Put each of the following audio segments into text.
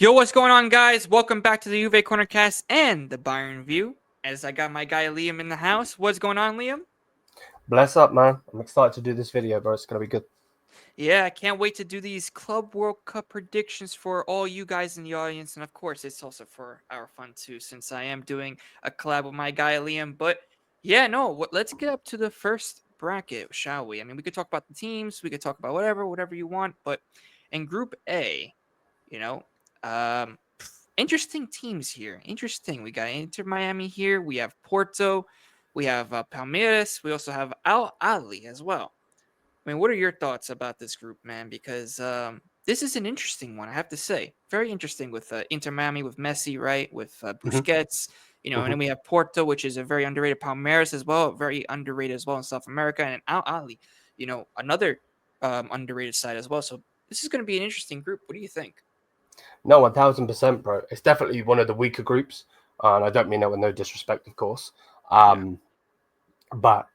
Yo, what's going on, guys? Welcome back to the Juve Cornercast and the Bayern View. As I got my guy Liam in the house. What's going on, Liam? Bless up, man. I'm excited to do this video, bro. It's going to be good. Yeah, I can't wait to do these Club World Cup predictions for all you guys in the audience. And of course, it's also for our fun too, since I am doing a collab with my guy Liam. But yeah, no, let's get up to the first bracket, shall we? I mean, we could talk about the teams, we could talk about whatever you want. But in Group A, you know, um, interesting teams here. Interesting. We got Inter Miami here. We have Porto. We have Palmeiras. We also have Al Ali as well. I mean, what are your thoughts about this group, man? Because this is an interesting one, I have to say. Very interesting with Inter Miami, with Messi, right? With hmm Busquets, and hmm then we have Porto, which is a very underrated. Palmeiras as well, very underrated as well in South America, and Al Ali, another underrated side as well. So this is going to be an interesting group. What do you think? No, 1000%, bro. It's definitely one of the weaker groups. And I don't mean that with no disrespect, of course. Yeah, Um, but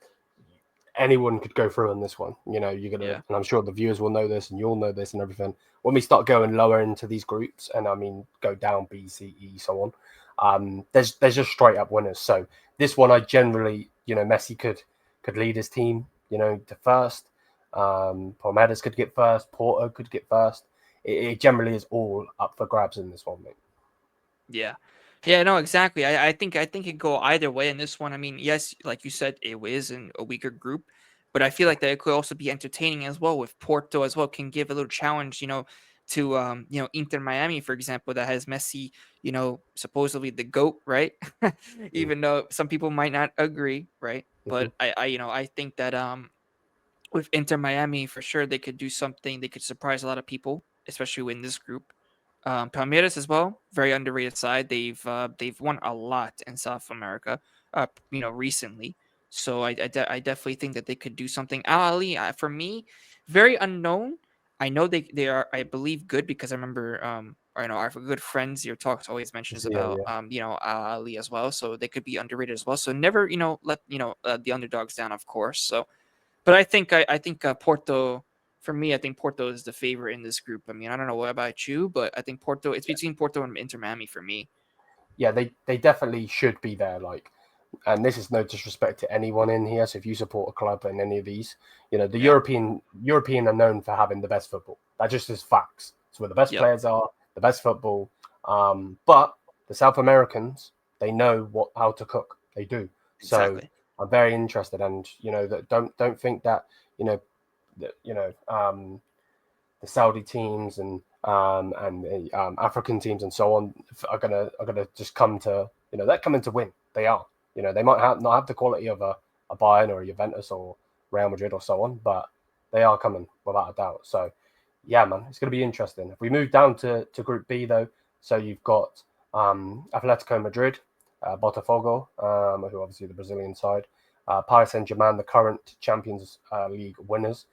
anyone could go through on this one. You're going to, yeah, and I'm sure the viewers will know this and you'll know this and everything. When we start going lower into these groups, and I mean, go down B, C, E, so on, there's just straight up winners. So this one, I generally, Messi could lead his team, to first. Palmeiras could get first. Porto could get first. It generally is all up for grabs in this one, mate. yeah. Yeah, no, exactly. I think it go either way in this one. I mean, yes, like you said, it is in a weaker group, but I feel like that it could also be entertaining as well. With Porto as well, can give a little challenge, to Inter Miami, for example, that has Messi, supposedly the GOAT, right? Even though some people might not agree, right? Mm-hmm. But I think that with Inter Miami, for sure, they could do something. They could surprise a lot of people, especially in this group. Palmeiras as well, very underrated side. They've won a lot in South America, recently. So I definitely think that they could do something. Al Ali, for me, very unknown. I know they are, I believe, good because I remember I know our good friends your talks always mentions Yeah, about yeah. Al Ali as well. So they could be underrated as well. So never let the underdogs down, of course. So but I think Porto, for me, I think Porto is the favorite in this group. I mean, I don't know what about you, but I think Porto. It's between Porto and Inter Miami for me. Yeah, they definitely should be there. Like, and this is no disrespect to anyone in here. So if you support a club in any of these, the Yeah. European are known for having the best football. That just is facts. It's where the best Yep. players are, the best football. But the South Americans, they know how to cook. They do. So Exactly. I'm very interested, and that don't think that you know that the Saudi teams and African teams and so on are gonna just come to they're coming to win. They are. They might not have the quality of a Bayern or a Juventus or Real Madrid or so on, but they are coming without a doubt. So yeah, man, it's gonna be interesting. If we move down to Group B though, so you've got Atletico Madrid, Botafogo, who are obviously the Brazilian side, Paris Saint Germain, the current Champions League winners.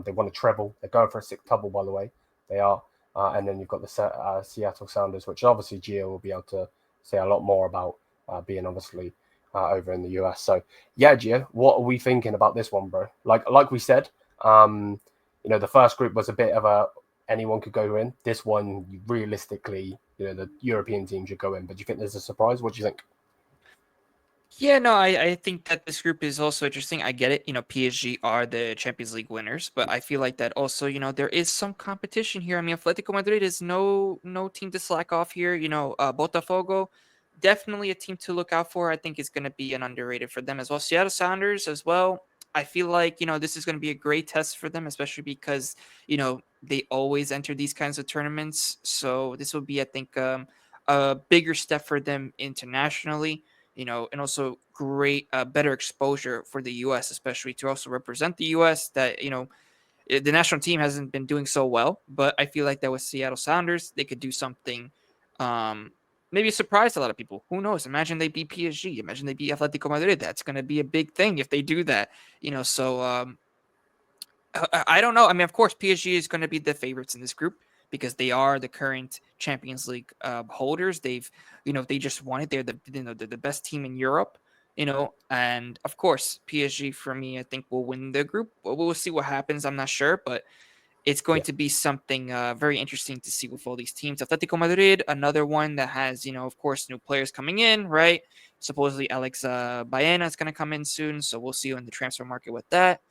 They won a treble. They're going for a sixth double, by the way. They are. And then you've got the Seattle Sounders, which obviously Gio will be able to say a lot more about, being obviously over in the US. So yeah, Gio, what are we thinking about this one, bro? Like we said, the first group was a bit of a anyone could go in. This one, realistically, the European team should go in. But do you think there's a surprise? What do you think? Yeah, no, I think that this group is also interesting. I get it. PSG are the Champions League winners, but I feel like that also, there is some competition here. I mean, Atletico Madrid is no team to slack off here. Botafogo, definitely a team to look out for. I think it's going to be an underrated for them as well. Seattle Sounders as well. I feel like, this is going to be a great test for them, especially because, they always enter these kinds of tournaments. So this will be, I think, a bigger step for them internationally, and also great, better exposure for the U.S., especially to also represent the U.S. That the national team hasn't been doing so well, but I feel like that with Seattle Sounders, they could do something, um, maybe surprise a lot of people. Who knows? Imagine they beat PSG. Imagine they beat Atletico Madrid. That's going to be a big thing if they do that. So I don't know. I mean, of course, PSG is going to be the favorites in this group because they are the current Champions League holders. They just won it. They're the best team in Europe. And of course, PSG for me, I think will win the group. We'll see what happens. I'm not sure, but it's going Yeah. to be something very interesting to see with all these teams. Atletico Madrid, another one that has, of course, new players coming in, right? Supposedly Alex Baena is going to come in soon, so we'll see you in the transfer market with that.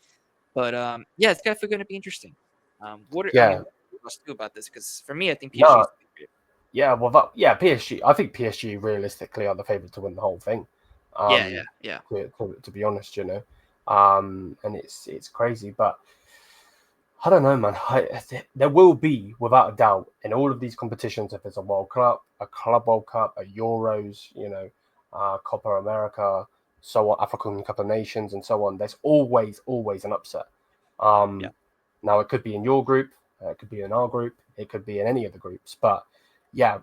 But yeah, it's definitely going to be interesting. I mean, Yeah. what else do about this? Because for me, I think PSG No. is the favorite. Yeah. Well, yeah, PSG. I think PSG realistically are the favourite to win the whole thing. Yeah, yeah, Um, yeah. to be honest, and it's crazy, but I don't know, man. There will be, without a doubt, in all of these competitions, if it's a World Cup, a Club World Cup, a Euros, Copa America, so on, African Cup of Nations, and so on. There's always an upset. Yeah. Um, Now it could be in your group, it could be in our group, it could be in any of the groups. But yeah,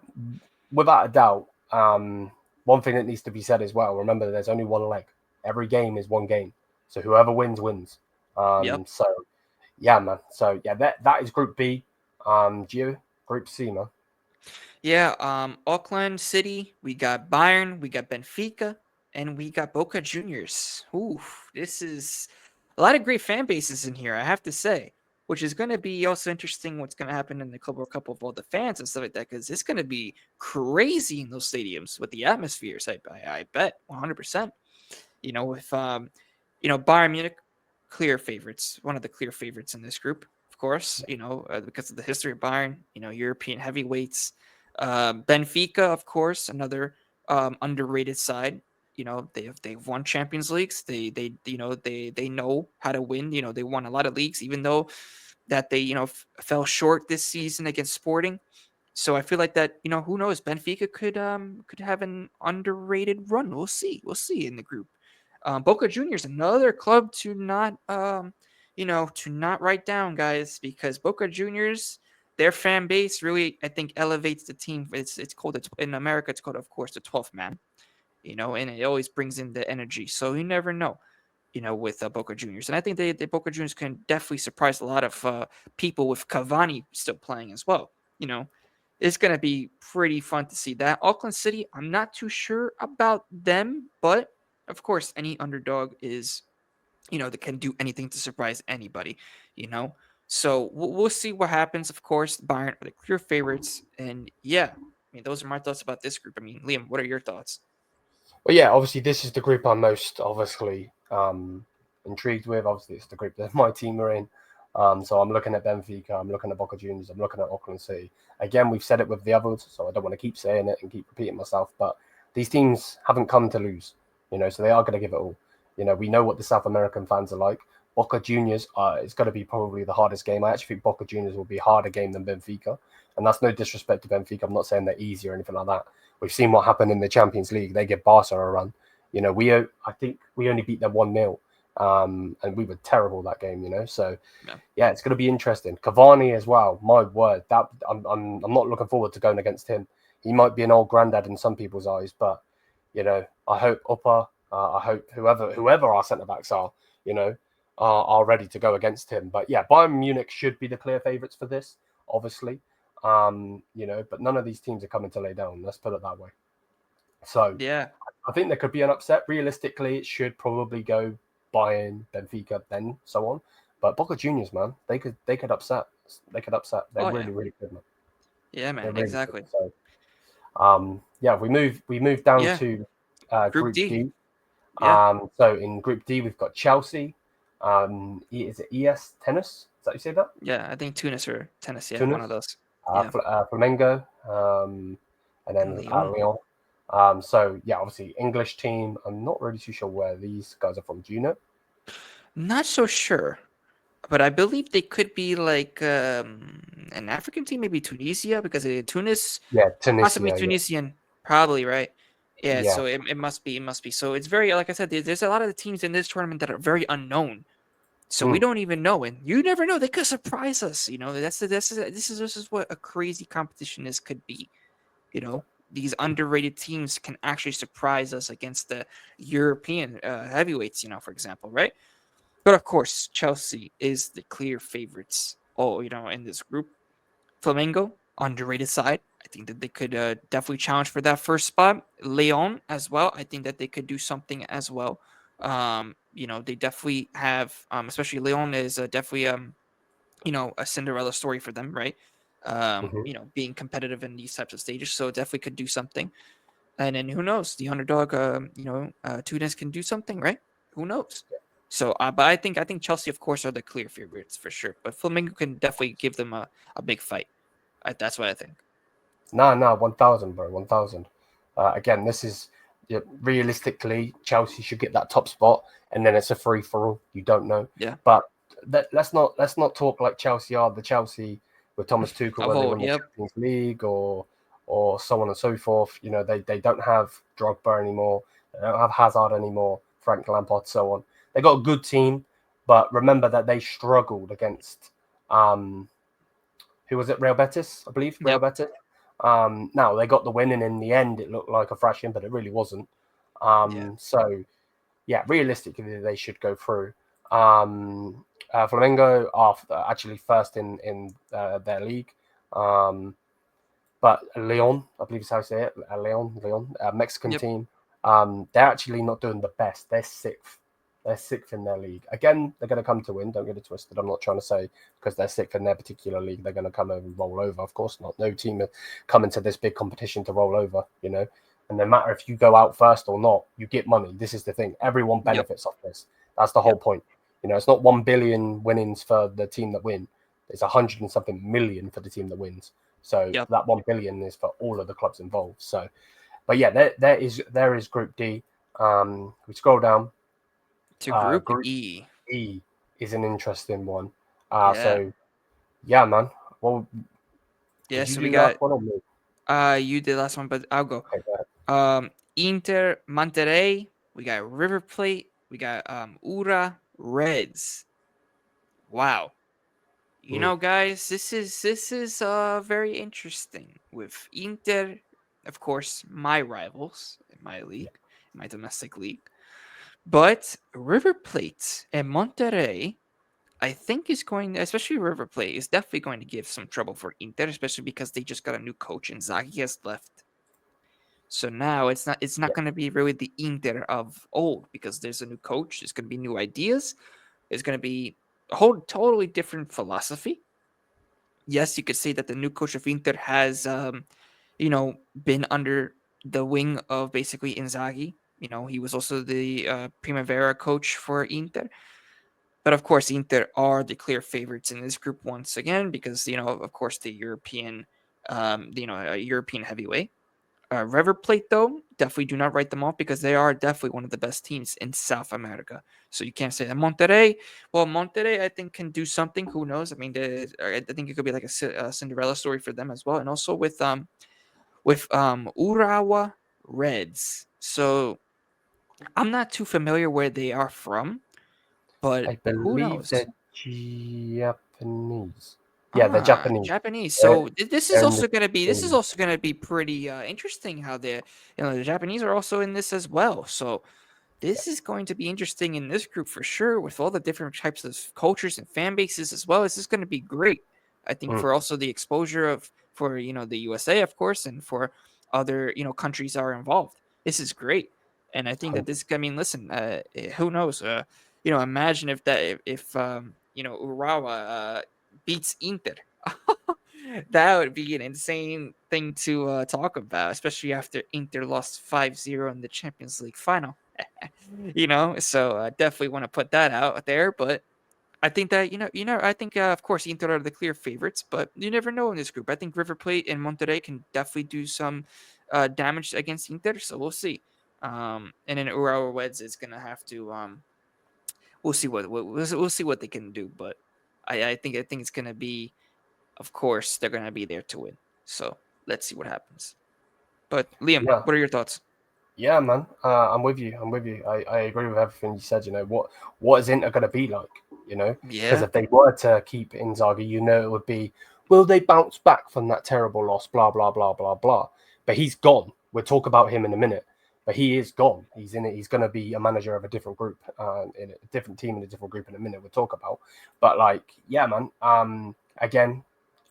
without a doubt, one thing that needs to be said as well. Remember, there's only one leg. Every game is one game, so whoever wins wins. Yep. So yeah, man. So yeah, that is Group B. Gio, Group C, man. Yeah, Auckland City, we got Bayern, we got Benfica, and we got Boca Juniors. Ooh, this is a lot of great fan bases in here, I have to say, which is going to be also interesting what's going to happen in the Club World Cup with all the fans and stuff like that, because it's going to be crazy in those stadiums with the atmospheres. I bet 100%. With Bayern Munich, clear favorites, one of the clear favorites in this group, of course. Because of the history of Bayern, European heavyweights. Benfica, of course, another underrated side. They've won Champions Leagues. They know how to win. They won a lot of leagues, even though that they fell short this season against Sporting. So I feel like that, who knows, Benfica could have an underrated run. We'll see. We'll see in the group. Boca Juniors, another club to not write down, guys, because Boca Juniors, their fan base really, I think, elevates the team. It's called in America. It's called, of course, the 12th man. And it always brings in the energy. So you never know. With Boca Juniors, and I think the Boca Juniors can definitely surprise a lot of people with Cavani still playing as well. You know, it's going to be pretty fun to see that. Auckland City, I'm not too sure about them, but of course, any underdog is, that can do anything to surprise anybody, you know? So we'll see what happens. Of course, Bayern are the clear favorites. And yeah, I mean, those are my thoughts about this group. I mean, Liam, what are your thoughts? Well, yeah, obviously this is the group I'm most obviously intrigued with. Obviously, it's the group that my team are in. So I'm looking at Benfica, I'm looking at Boca Juniors, I'm looking at Auckland City. Again, we've said it with the others, so I don't want to keep saying it and keep repeating myself. But these teams haven't come to lose, so they are going to give it all. We know what the South American fans are like. Boca Juniors is going to be probably the hardest game. I actually think Boca Juniors will be a harder game than Benfica, and that's no disrespect to Benfica. I'm not saying they're easy or anything like that. We've seen what happened in the Champions League. They give Barca a run. I think we only beat them 1-0, and we were terrible that game. So Yeah. yeah, it's going to be interesting. Cavani as well. My word, that I'm not looking forward to going against him. He might be an old granddad in some people's eyes, but I hope Upper, I hope whoever our centre backs are, are ready to go against him. But yeah, Bayern Munich should be the clear favourites for this, obviously. But none of these teams are coming to lay down. Let's put it that way. So Yeah. I think there could be an upset. Realistically, it should probably go Bayern, Benfica, then so on. But Boca Juniors, man, they could upset. They could upset. They're Oh, yeah. really really good, man. Yeah, They're man. really good. Exactly. So yeah, we move down Yeah. to Group Group D. D. Yeah. So in Group D, we've got Chelsea. Is it ES Tennis? Is that you say that? Yeah. I think Tunis or tennis. Yeah. One of Tunis, those. Yeah. Flamengo, and And then Leon. Lyon. So yeah, obviously English team. I'm not really too sure where these guys are from. Do you know? Not so sure. But I believe they could be like an African team, maybe Tunisia, because Tunis, Yeah, possibly Tunisia. Yeah, Tunisian, probably, right? Yeah, yeah. so it must be, it must be. So it's very, like I said, there's a lot of the teams in this tournament that are very unknown. So we Mm. don't even know, and you never know. They could surprise us. This is what a crazy competition is could be. These underrated teams can actually surprise us against the European heavyweights. For example, right? But of course, Chelsea is the clear favorites. Oh, in this group, Flamengo, underrated side. I think that they could definitely challenge for that first spot. Leon as well. I think that they could do something as well. They definitely have, especially Leon is definitely a Cinderella story for them, right? Hmm. Being competitive in these types of stages, so it definitely could do something. And then who knows? The underdog, Tunis can do something, right? Who knows? So, but I think Chelsea, of course, are the clear favorites for sure. But Flamengo can definitely give them a big fight. That's what I think. No, 1,000, bro, 1,000. Again, this is realistically Chelsea should get that top spot, and then it's a free for all. You don't know, Yeah, but let's not talk like Chelsea are the Chelsea with Thomas Tuchel, of where they old. win the Yep. Champions League or so on and so forth. They don't have Drogba anymore. They don't have Hazard anymore. Frank Lampard, so on. They got a good team, but remember that they struggled against who was it? Real Betis, I believe. Real Yep. Betis. Now they got the win, and in the end, it looked like a thrashing, but it really wasn't. Yeah. So yeah, realistically, they should go through. Flamengo are actually first in their league. Um, but Leon, I believe is how you say it, Leon, Mexican Yep. team, they're actually not doing the best. They're sixth. They're sixth in their league. Again, they're going to come to win. Don't get it twisted. I'm not trying to say because they're sixth in their particular league, they're going to come over and roll over. Of course not. No team is coming to this big competition to roll over, And no matter if you go out first or not, you get money. This is the thing. Everyone Yep. benefits off this. That's the whole Yep. point. It's not 1 billion winnings for the team that win. It's 100 and something million for the team that wins. So Yep. that 1 billion is for all of the clubs involved. So, but yeah, there is Group D. We scroll down. To Group Group E. E is an interesting one. Yeah. So yeah, man. Well, Yeah. did you So we do the got last one or me? you did last one, but I'll go. Okay, go ahead. Inter Monterrey. We got River Plate. We got Ura Reds. Wow. Mm, Guys, this is very interesting with Inter, of course, my rivals in my yeah, league, my domestic league. But River Plate and Monterrey, I think is going, especially River Plate, is definitely going to give some trouble for Inter, especially because they just got a new coach and Zaghi has left. So now it's not yeah. going to be really the Inter of old because there's a new coach. There's going to be new ideas. There's going to be a whole totally different philosophy. Yes, you could say that the new coach of Inter has, been under the wing of basically Inzaghi. He was also the Primavera coach for Inter. But of course, Inter are the clear favorites in this group once again because, of course, the European, European heavyweight. River Plate, though, definitely do not write them off because they are definitely one of the best teams in South America. So you can't say that. Monterrey, I think, can do something. Who knows? I mean, I think it could be like a Cinderella story for them as well. And also with Urawa Reds. So I'm not too familiar where they are from, but I who believe knows? they're Japanese. Yeah, they're Japanese. Japanese. They're, So this is they're in the also gonna be this is team. also gonna be pretty interesting how the Japanese are also in this as well. So Yeah. this is going to be interesting in this group for sure, with all the different types of cultures and fan bases as well. This is going to be great. I think Mm, for also the exposure of for the USA, of course, and for other countries are involved. This is great, and I think that this. I mean, listen, who knows? Imagine if Urawa beats Inter. That would be an insane thing to talk about, especially after Inter lost 5-0 in the Champions League final. So I definitely want to put that out there. But I think that I think of course Inter are the clear favorites, but you never know in this group. I think River Plate and Monterrey can definitely do some damage against Inter, so we'll see. And then Urawa Reds is gonna have to we'll see we'll see what they can do, but I think it's gonna be, of course they're gonna be there to win. So let's see what happens. But Liam, yeah. what are your thoughts? Yeah, man. I'm with you. I'm with you. I agree with everything you said. What is Inter going to be like? Because Yeah, if they were to keep Inzaghi, it would be, will they bounce back from that terrible loss? Blah blah blah blah blah. But he's gone. We'll talk about him in a minute. But he is gone. He's in it. He's going to be a manager of a different group, in a different team in a different group in a minute. We'll talk about. But like, yeah, man. Again,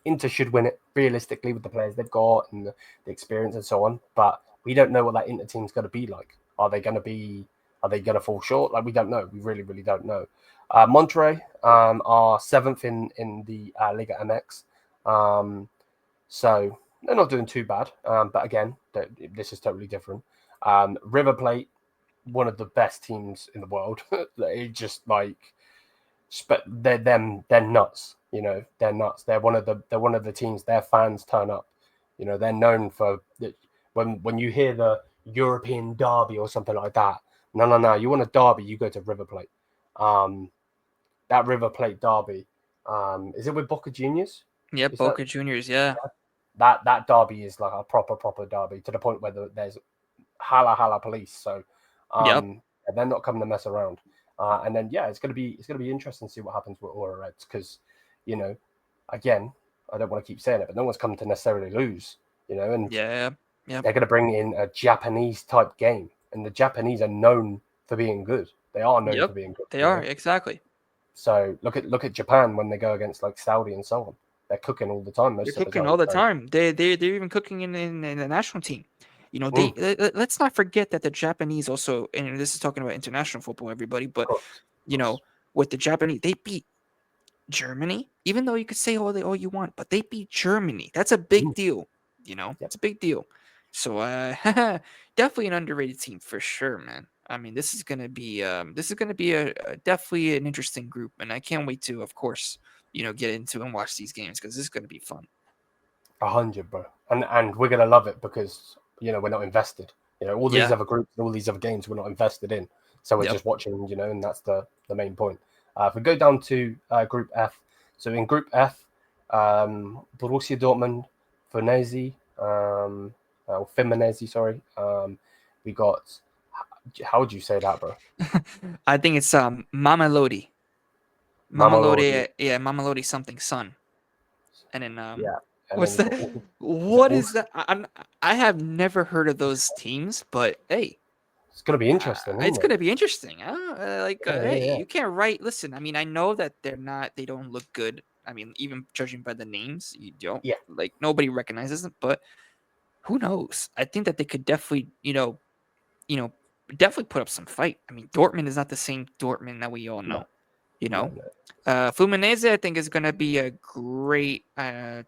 Inter should win it realistically with the players they've got and the experience and so on. But we don't know what that Inter team's going to be like. Are they going to be Are they going to fall short? Like, we don't know. We really, really don't know. Monterrey are seventh in the Liga MX. So they're not doing too bad. But again, this is totally different. River Plate, one of the best teams in the world. It just like, they're nuts. They're nuts. They're one of the teams. Their fans turn up. They're known for when you hear the European derby or something like that. No. You want a derby, you go to River Plate. That River Plate derby. Is it with Boca Juniors? Yep, Is that Boca Juniors. Yeah. that derby is like a proper derby, to the point where there's hala police. So Yep. they're not coming to mess around. And then it's gonna be interesting to see what happens with Aura Reds, because again, I don't want to keep saying it, but no one's coming to necessarily lose. And Yeah. Yep. they're going to bring in a Japanese type game, and the Japanese are known for being good. They are known for Yep. being good. They are, exactly. So look at Japan when they go against like Saudi and so on. They're cooking all the time. They're Most of the cooking time. all the So, time. They're even cooking in the national team. of Let's not forget that the Japanese also, and this is talking about international football, everybody, but course, of course. with the Japanese, they beat Germany, even though you could say all you want, but they beat Germany. That's a big Mm, deal. yep, It's a big deal. So definitely an underrated team for sure, man. I mean, this is gonna be a definitely an interesting group, and I can't wait to, of course, get into and watch these games because this is gonna be fun. 100, bro. And we're gonna love it because we're not invested. All these Yeah. other groups, all these other games, we're not invested in. So we're Yep. just watching. And that's the main point. If we go down to Group F, so in Group F, Borussia Dortmund, Fornese, or Feminese, sorry. We got. How would you say that, bro? I think it's Mamelodi. Mamelodi. Yeah, Mamelodi something son. And then Yeah, and then what's you that? got. Is it What is also? that? I have never heard of those teams, but hey, It's gonna be interesting, it's isn't it? gonna be interesting. Yeah, yeah, Hey, yeah. you can't write. Listen, I mean, I know that they don't look good. I mean, even judging by the names, you don't Yeah, like nobody recognizes them. But who knows? I think that they could definitely, you know, definitely put up some fight. I mean, Dortmund is not the same Dortmund that we all no, know. You no, know, no. Fluminense, I think, is going to be a great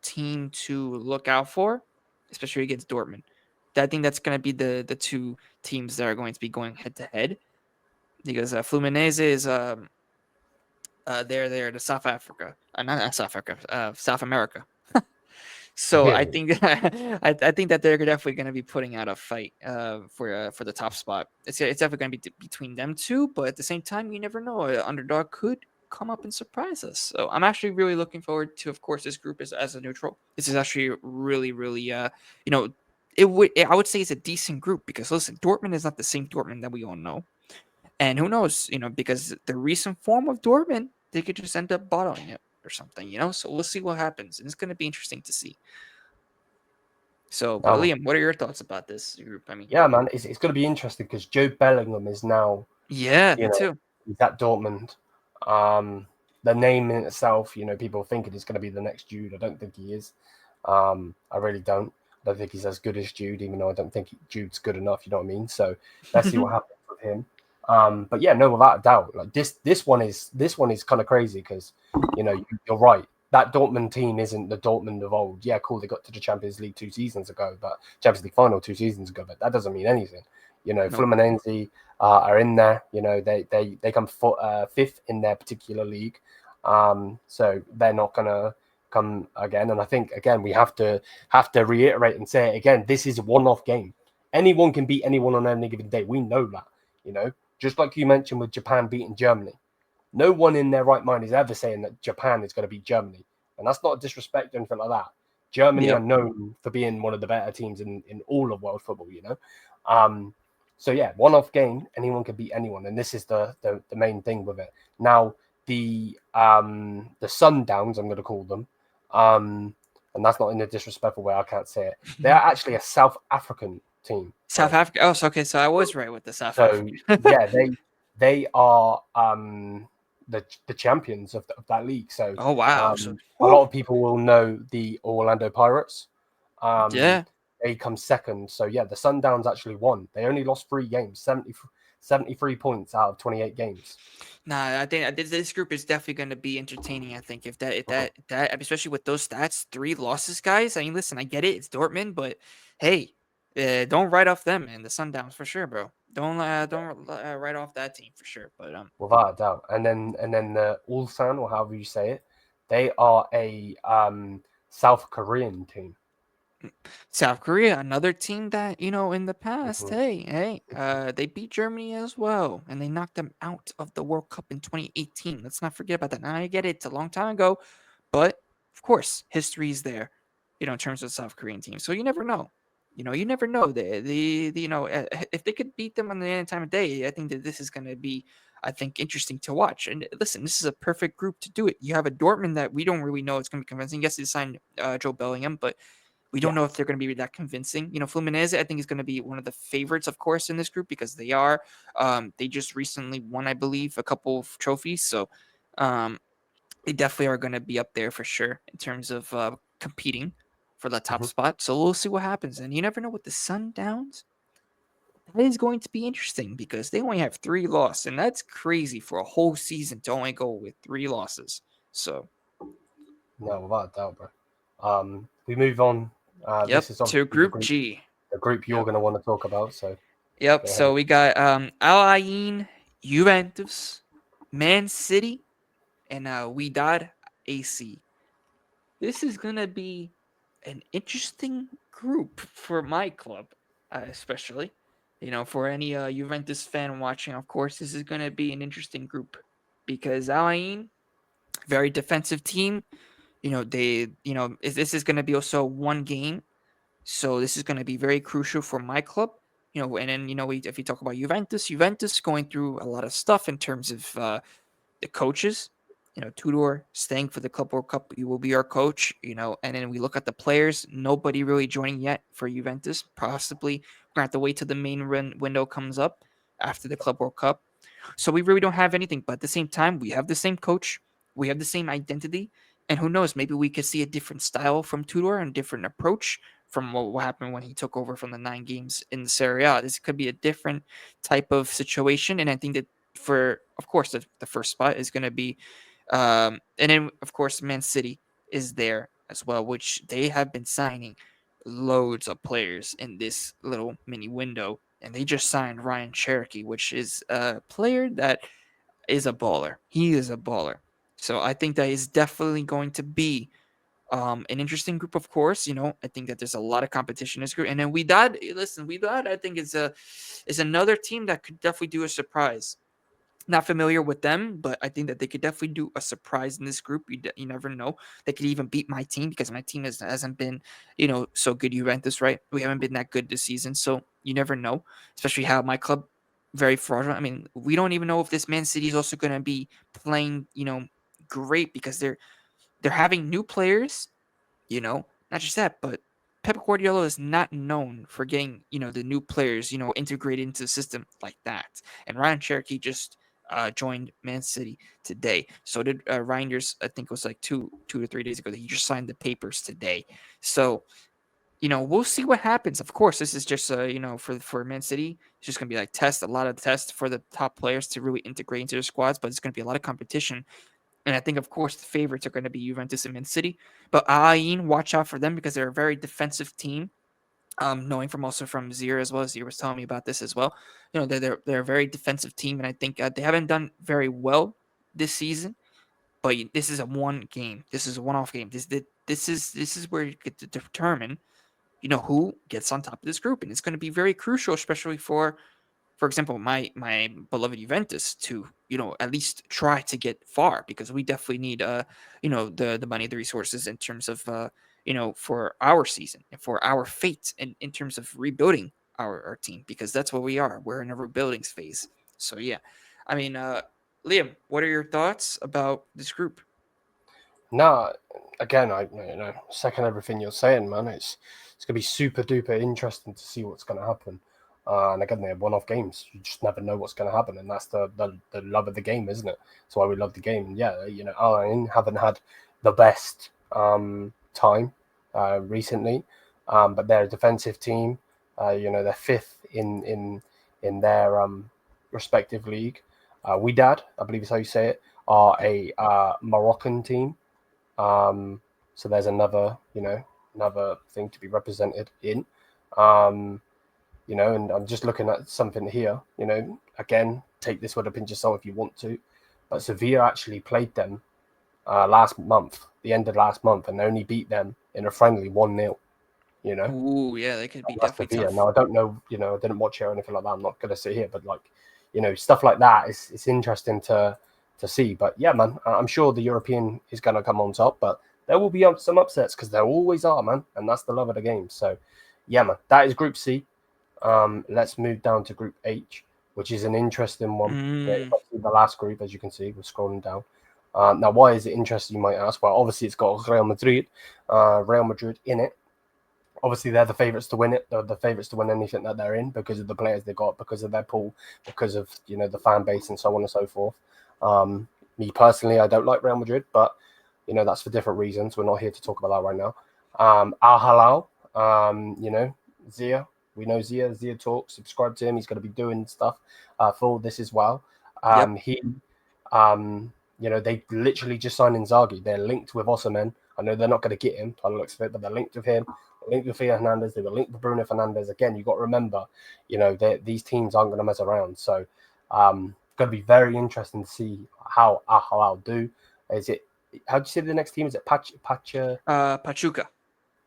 team to look out for, especially against Dortmund. I think that's going to be the two teams that are going to be going head to head, because Fluminense is they're the South Africa, not South Africa, South America. So Yeah, I think I think that they're definitely going to be putting out a fight for the top spot. It's definitely going to be between them two, but at the same time, you never know. An underdog could come up and surprise us. So I'm actually really looking forward to, of course, this group as a neutral. This is actually really, really, you know, I would say it's a decent group, because listen, Dortmund is not the same Dortmund that we all know, and who knows, because the recent form of Dortmund, they could just end up bottling it or something. So we'll see what happens, and it's going to be interesting to see. So, but um, Liam, what are your thoughts about this group? I mean, yeah, man. It's going to be interesting because Joe Bellingham is now, yeah, you me know, too. he's at Dortmund. The name in itself, people thinking he's going to be the next Jude. I don't think he is. I really don't. I don't think he's as good as Jude, even though I don't think Jude's good enough. You know what I mean? So let's see what happens with him. But yeah, no, without a doubt, like this one is kind of crazy because you're right. That Dortmund team isn't the Dortmund of old. Yeah, cool. They got to the Champions League 2 seasons ago, but Champions League final 2 seasons ago. But that doesn't mean anything. Nope. Fluminense are in there. They come fifth in their particular league. So they're not gonna come again. And I think again we have to reiterate and say it again. This is a one-off game. Anyone can beat anyone on any given day. We know that. Just like you mentioned with Japan beating Germany. No one in their right mind is ever saying that Japan is going to beat Germany. And that's not a disrespect or anything like that. Germany are Yep. known for being one of the better teams in all of world football. So yeah, one-off game, anyone can beat anyone. And this is the main thing with it. Now, the Sundowns, I'm going to call them, and that's not in a disrespectful way, I can't say it. They're actually a South African team, South bro. Africa. Oh, so okay. So I was right with the South So African. yeah, they are the champions of that league. So Oh wow. So a whew, lot of people will know the Orlando Pirates. Um, yeah. they come second. So yeah, the Sundowns actually won. They only lost 3 games, 73 points out of 28 games. Nah, I think this group is definitely going to be entertaining. I think if that especially with those stats, 3 losses, guys. I mean, listen, I get it, it's Dortmund, but hey, don't write off them, man. The Sundowns for sure, bro. Don't write off that team for sure. But Without a doubt. And then the Ulsan, or however you say it, they are a South Korean team. South Korea, another team that, in the past, Hmm. they beat Germany as well, and they knocked them out of the World Cup in 2018. Let's not forget about that. Now I get it, it's a long time ago, but of course, history is there, in terms of the South Korean team. So you never know. You never know. If they could beat them on the end time of day, I think that this is going to be, I think, interesting to watch. And listen, this is a perfect group to do it. You have a Dortmund that we don't really know it's going to be convincing. Yes, they signed Joe Bellingham, but we don't Yeah. know if they're going to be that convincing. Fluminense, I think, is going to be one of the favorites, of course, in this group because they are. They just recently won, I believe, a couple of trophies. So um, they definitely are going to be up there for sure in terms of competing for the top Hmm. spot. So we'll see what happens. And you never know with the Sundowns. That is going to be interesting because they only have 3 losses, and that's crazy for a whole season to only go with 3 losses. So, No, without a doubt, bro. We move on. yep, This is to obviously Group G. the group you're Yep. going to want to talk about. So Yep. go ahead. So we got Al Ain, Juventus, Man City, and Wydad AC. This is gonna be an interesting group for my club, especially. For any Juventus fan watching, of course, this is gonna be an interesting group because Al Ain, very defensive team. This is gonna be also one game, so this is going to be very crucial for my club. And then if you talk about Juventus going through a lot of stuff in terms of the coaches. Tudor staying for the Club World Cup. You will be our coach. And then we look at the players. Nobody really joining yet for Juventus. Possibly we're gonna have to wait till the main window comes up after the Club World Cup. So we really don't have anything. But at the same time, we have the same coach. We have the same identity. And who knows? Maybe we could see a different style from Tudor and different approach from what happened when he took over from the 9 games in the Serie A. This could be a different type of situation. And I think that of course, the first spot is going to be, and then, of course, Man City is there as well, which they have been signing loads of players in this little mini window. And they just signed Ryan Cherokee, which is a player that is a baller. He is a baller. So I think that is definitely going to be an interesting group, of course. I think that there's a lot of competition in this group. And then we I think is another team that could definitely do a surprise. Not familiar with them, but I think that they could definitely do a surprise in this group. You never know. They could even beat my team because my team hasn't been, so good. Juventus, right? We haven't been that good this season, so you never know. Especially how my club very fraudulent. I mean, we don't even know if this Man City is also going to be playing, great because they're having new players, not just that, but Pep Guardiola is not known for getting, the new players, integrated into the system like that. And Ryan Cherokee just joined Man City today. So did Reinders. I think it was like 2 to 3 days ago that he just signed the papers today. So we'll see what happens. Of course, this is just for Man City, it's just gonna be like a lot of tests for the top players to really integrate into their squads. But it's gonna be a lot of competition. And I think, of course, the favorites are going to be Juventus and Man City. But Ain, watch out for them because they're a very defensive team. Knowing from Zir as well. Zir was telling me about this as well. They're a very defensive team, and I think they haven't done very well this season. But this is a one game. This is a one-off game. This is where you get to determine, who gets on top of this group, and it's going to be very crucial, especially for example, my beloved Juventus to at least try to get far because we definitely need the money, the resources in terms of for our season and for our fate and in terms of rebuilding our team because that's what we are. We're in a rebuilding phase. So yeah, I mean, Liam, what are your thoughts about this group? No, again, I second everything you're saying, man. It's gonna be super duper interesting to see what's gonna happen. And again, they're one-off games. You just never know what's gonna happen, and that's the love of the game, isn't it? That's why we love the game. And yeah, Alain haven't had the best time recently, but they're a defensive team. They're fifth in their respective league. Wydad, I believe is how you say it, are a Moroccan team. Um, so there's another, another thing to be represented in. Um, and I'm just looking at something here. Again, take this with a pinch of salt if you want to, but Sevilla actually played them last month, the end of last month, and only beat them in a friendly 1-0. Ooh, yeah, that could be That's definitely Sevilla. tough. Now I don't know, I didn't watch it or anything like that. I'm not gonna sit here, but like, stuff like that is it's interesting to see. But yeah, man, I'm sure the European is gonna come on top, but there will be some upsets because there always are, man, and that's the love of the game. So yeah, man, that is Group C. Let's move down to Group H, which is an interesting one. Mm, The last group, as you can see, we're scrolling down. Now, why is it interesting? You might ask. Well, obviously, it's got Real Madrid in it. Obviously, they're the favourites to win it. They're the favourites to win anything that they're in because of the players they got, because of their pool, because of the fan base and so on and so forth. Me personally, I don't like Real Madrid, but that's for different reasons. We're not here to talk about that right now. Al Halal, Zia, we know Zia. Zia talks. Subscribe to him. He's going to be doing stuff for this as well. yep. He, they literally just signed Inzaghi. They're linked with Osimhen. I know they're not going to get him by the looks of it, but they're linked with him. They're linked with Theo Hernandez. They were linked with Bruno Fernandes. Again, you got to remember, these teams aren't going to mess around. So, going to be very interesting to see how Al Hilal do. Is it? How do you say the next team? Is it Pachuca.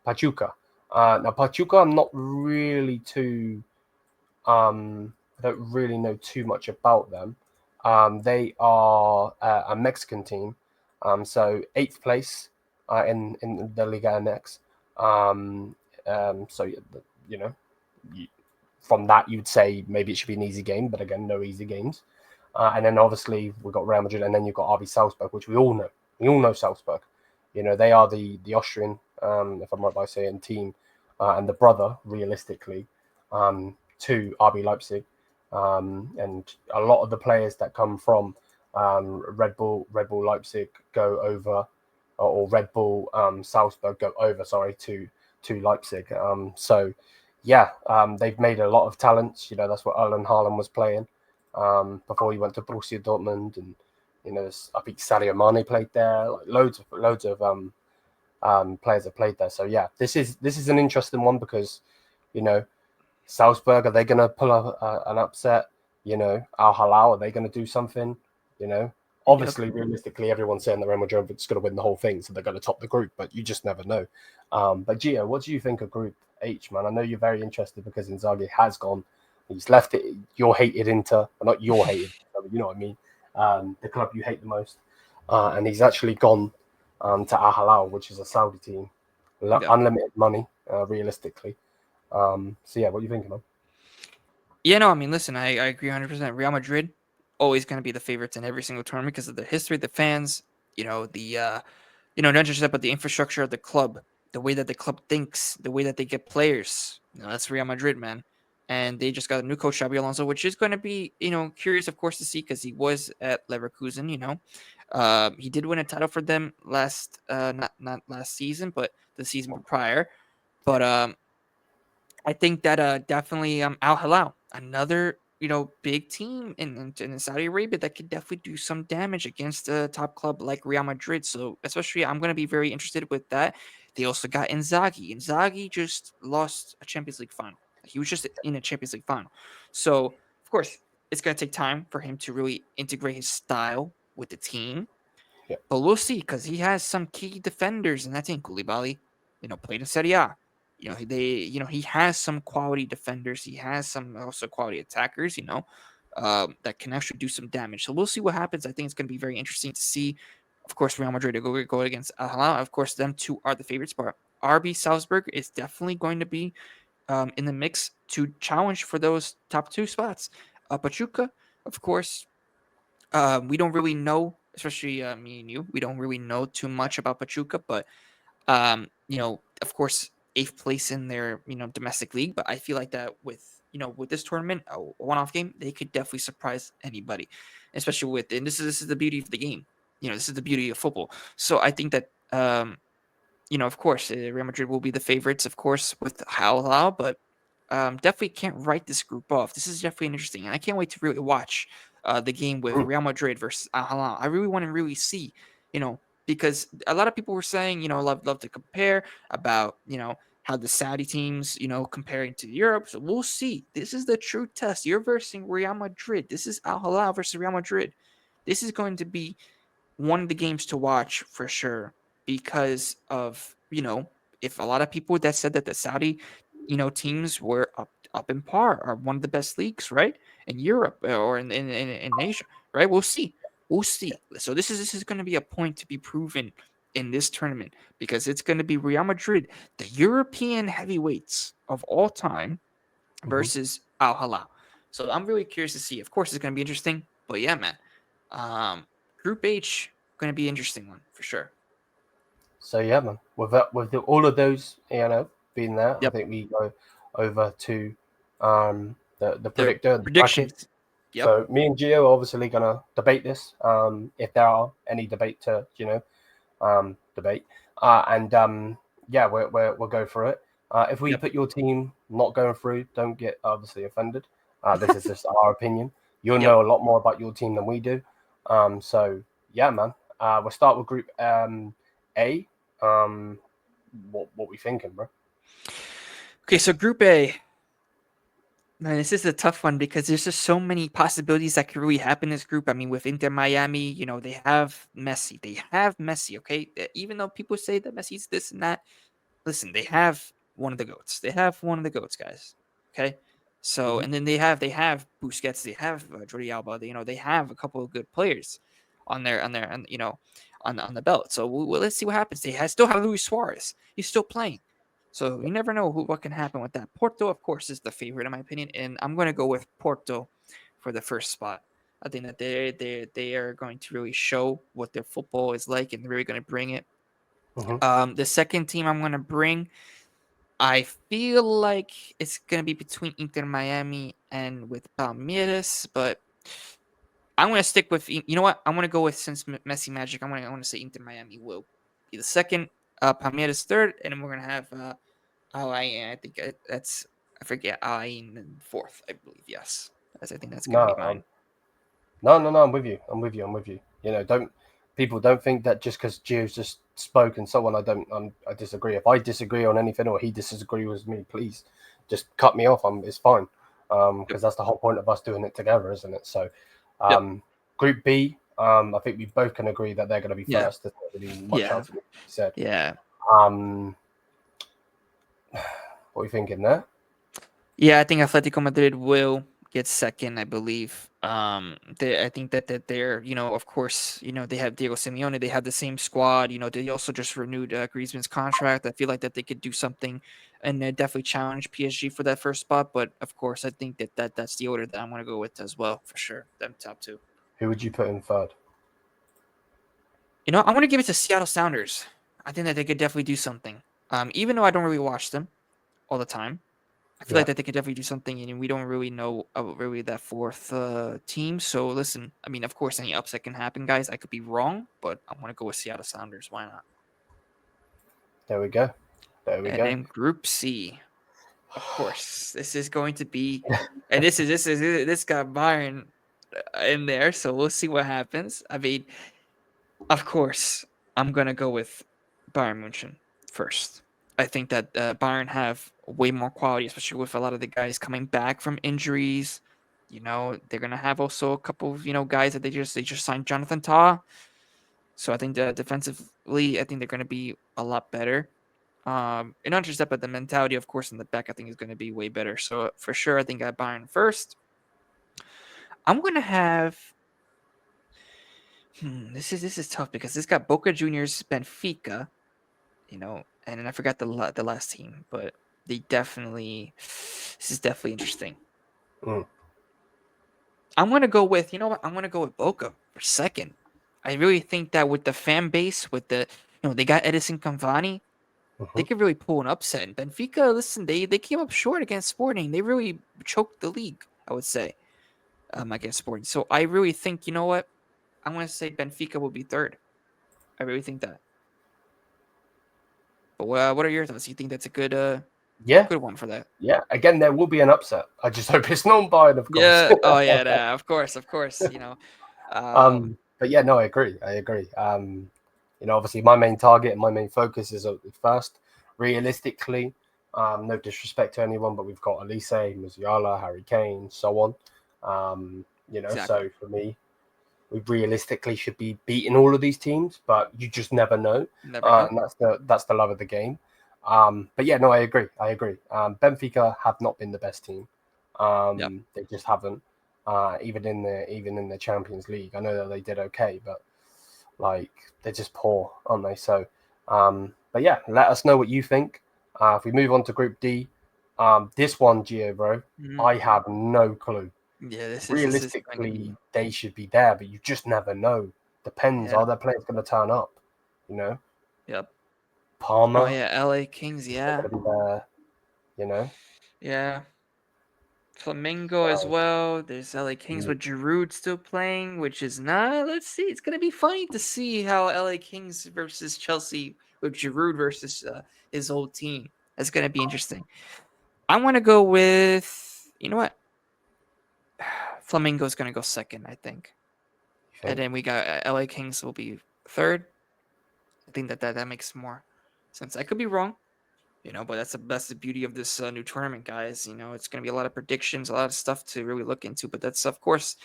Pachuca? Now Pachuca, I'm not really too. I don't really know too much about them. They are a Mexican team, so eighth place in the Liga MX. So you know, you, from that you'd say maybe it should be an easy game, but again, no easy games. And then obviously we've got Real Madrid, and then you've got RB Salzburg, which we all know. We all know Salzburg. They are the Austrian, if I'm right by saying, team, and the brother, realistically, to RB Leipzig. And a lot of the players that come from Red Bull Leipzig go over, or Red Bull Salzburg go over, sorry, to Leipzig. So yeah, they've made a lot of talents. That's what Erling Haaland was playing before he went to Borussia Dortmund, and I think Sadio Mane played there. Like loads of players have played there. So yeah, this is an interesting one because you know Salzburg, are they going to pull an upset? Al Halal, are they going to do something? You know, Yep. Obviously, realistically, everyone's saying that Real Madrid is going to win the whole thing, so they're going to top the group, but you just never know. But Gio, what do you think of Group H, man? I know you're very interested because Inzaghi has gone. He's left it. You're hated Inter, not you're hated. You know what I mean? The club you hate the most, and he's actually gone to Al Hilal, which is a Saudi team, Yep. unlimited money, realistically. So yeah, what do you think, man? Yeah, no, I mean, listen, I agree 100%. Real Madrid always going to be the favorites in every single tournament because of the history, the fans, not just that, but the infrastructure of the club, the way that the club thinks, the way that they get players. That's Real Madrid, man. And they just got a new coach, Xabi Alonso, which is going to be, curious, of course, to see because he was at Leverkusen. He did win a title for them not last season, but the season prior. But I think that definitely Al Hilal, another big team in Saudi Arabia that could definitely do some damage against a top club like Real Madrid. So especially, I'm going to be very interested with that. They also got Inzaghi. Inzaghi just lost a Champions League final. He was just in a Champions League final. So of course, it's going to take time for him to really integrate his style with the team. Yeah, But we'll see because he has some key defenders in that team. Koulibaly, played in Serie A. He has some quality defenders. He has some also quality attackers. That can actually do some damage. So we'll see what happens. I think it's going to be very interesting to see. Of course, Real Madrid to go against Al Hilal. Of course, them two are the favorites, but RB Salzburg is definitely going to be in the mix to challenge for those top two spots. Pachuca, of course, we don't really know, especially me and you. We don't really know too much about Pachuca, but of course, eighth place in their domestic league. But I feel like that with this tournament, a one-off game, they could definitely surprise anybody, especially with and this is the beauty of the game. This is the beauty of football. So I think that of course, Real Madrid will be the favorites, of course, with Halal, but definitely can't write this group off. This is definitely interesting, and I can't wait to really watch the game with Mm. Real Madrid versus Al Hilal. I really want to really see, because a lot of people were saying, love to compare about, how the Saudi teams, comparing to Europe. So we'll see. This is the true test. You're versus Real Madrid. This is Al Hilal versus Real Madrid. This is going to be one of the games to watch for sure because of, if a lot of people that said that the Saudi, teams were up in par, are one of the best leagues, right? In Europe or in Asia, right? We'll see. We'll see. So this is going to be a point to be proven in this tournament because it's going to be Real Madrid, the European heavyweights of all time, Mhm. versus Al Hilal. So I'm really curious to see. Of course, it's going to be interesting, but yeah, man. Um, Group H going to be an interesting one for sure. So yeah, man. All of those, being there, I Yep. think we go over to the The predictor, the bracket. predictions. Yep. So me and Gio are obviously gonna debate this. If there are any debate to debate, and yeah, we'll go for it. If we Yep. put your team not going through, don't get obviously offended. This is just our opinion. You'll Yep. know a lot more about your team than we do. So yeah, man. We'll start with Group A. What we thinking, bro? Okay, so Group A. Man, this is a tough one because there's just so many possibilities that could really happen in this group. I mean, with Inter Miami, they have Messi. They have Messi, okay? Even though people say that Messi's this and that, listen, they have one of the goats. They have one of the goats, guys. Okay, so Mm-hmm. and then they have Busquets. They have Jordi Alba. They have a couple of good players on the belt. So let's see what happens. Still have Luis Suarez. He's still playing. So you never know what can happen with that. Porto, of course, is the favorite in my opinion, and I'm going to go with Porto for the first spot. I think that they are going to really show what their football is like, and they're really going to bring it. Mm-hmm. The second team I'm going to bring, I feel like it's gonna be between Inter Miami and with Palmeiras, but I'm gonna stick with. You know what? I'm gonna go with, since Messi Magic. I want to say Inter Miami will be the second, Palmeiras third, and then we're gonna have Al Ain. I think that's, I forget, Al Ain fourth, I believe. Yes, I think that's gonna be No, mine. no. I'm with you. I'm with you. Don't people don't think that just because Gio's just spoke and so on. I disagree. If I disagree on anything or he disagrees with me, please just cut me off. It's fine. Yep. Because that's the whole point of us doing it together, isn't it? So, Yep. Group B. I think we both can agree that they're going to be Yeah. first. There's not really much Yeah. else to be said. Yeah. Um, what are you thinking there? Yeah, I think Atletico Madrid will get second, I believe. I think that they're, of course, they have Diego Simeone, they have the same squad. They also just renewed Griezmann's contract. I feel like that they could do something and definitely challenge PSG for that first spot. But of course, I think that's the order that I'm going to go with as well for sure. Them top two. Who would you put in third? I'm going to give it to Seattle Sounders. I think that they could definitely do something. Even though I don't really watch them all the time. I feel like Yeah. that they could definitely do something, and we don't really know really that fourth team. So listen, I mean, of course, any upset can happen, guys. I could be wrong, but I'm gonna go with Seattle Sounders. Why not? There we go. There we And go. then Group C, of course, this is going to be, and this got Bayern in there, so we'll see what happens. I mean, of course, I'm gonna go with Bayern Munich first. I think that Bayern have way more quality, especially with a lot of the guys coming back from injuries. They're gonna have also a couple of guys that they just signed, Jonathan Tah. So I think that defensively, I think they're gonna be a lot better. And not just that, but the mentality, of course, in the back, I think is gonna be way better. So for sure, I think I Bayern first. I'm gonna have. This is tough because this got Boca Juniors, Benfica, and then I forgot the last team, but they definitely this is definitely interesting. Mm. I'm gonna go with, you know what? I'm gonna go with Boca for second. I really think that with the fan base, with they got Edison Cavani, they Mhm. could really pull an upset. And Benfica, listen, they came up short against Sporting. They really choked the league, I would say, against Sporting. So I really think, you know what? I'm gonna say Benfica will be third. I really think that. But what are your thoughts? You think that's a good Yeah, Good one for that. yeah. Again, there will be an upset. I just hope it's non-Bayern, of course. Yeah. Oh yeah. Nah, of course. But yeah, no, I agree. I agree. Obviously, my main target and my main focus is first, realistically. No disrespect to anyone, but we've got Elise, Musiala, Harry Kane, so on. Exactly. So for me, we realistically should be beating all of these teams, but you just never know, Never know. and that's the love of the game. But yeah, no, I agree. I agree. Benfica have not been the best team. Yep. They just haven't. Even in the Champions League, I know that they did okay, but like they're just poor, aren't they? So, but yeah, let us know what you think. If we move on to Group D, this one, Gio, bro, Mm. I have no clue. Yeah. This is going to be. Realistically, they should be there, but you just never know. Depends. Yeah. Are their players going to turn up? You know, Yep. Oh Palmer yeah. L.A. Kings. is not Yeah. going to be there. You know, Yeah. Flamengo as so, well. There's LA Kings mm, with Giroud still playing, which is not. Let's see. It's gonna be funny to see how LA Kings versus Chelsea with Giroud versus his old team. That's gonna be interesting. I want to go with. You know what? Flamengo's gonna go second, I think, you and think? then we got LA Kings will be third. I think that makes more sense. I could be wrong. But that's the beauty of this new tournament, guys. It's going to be a lot of predictions, a lot of stuff to really look into. But that's, of course,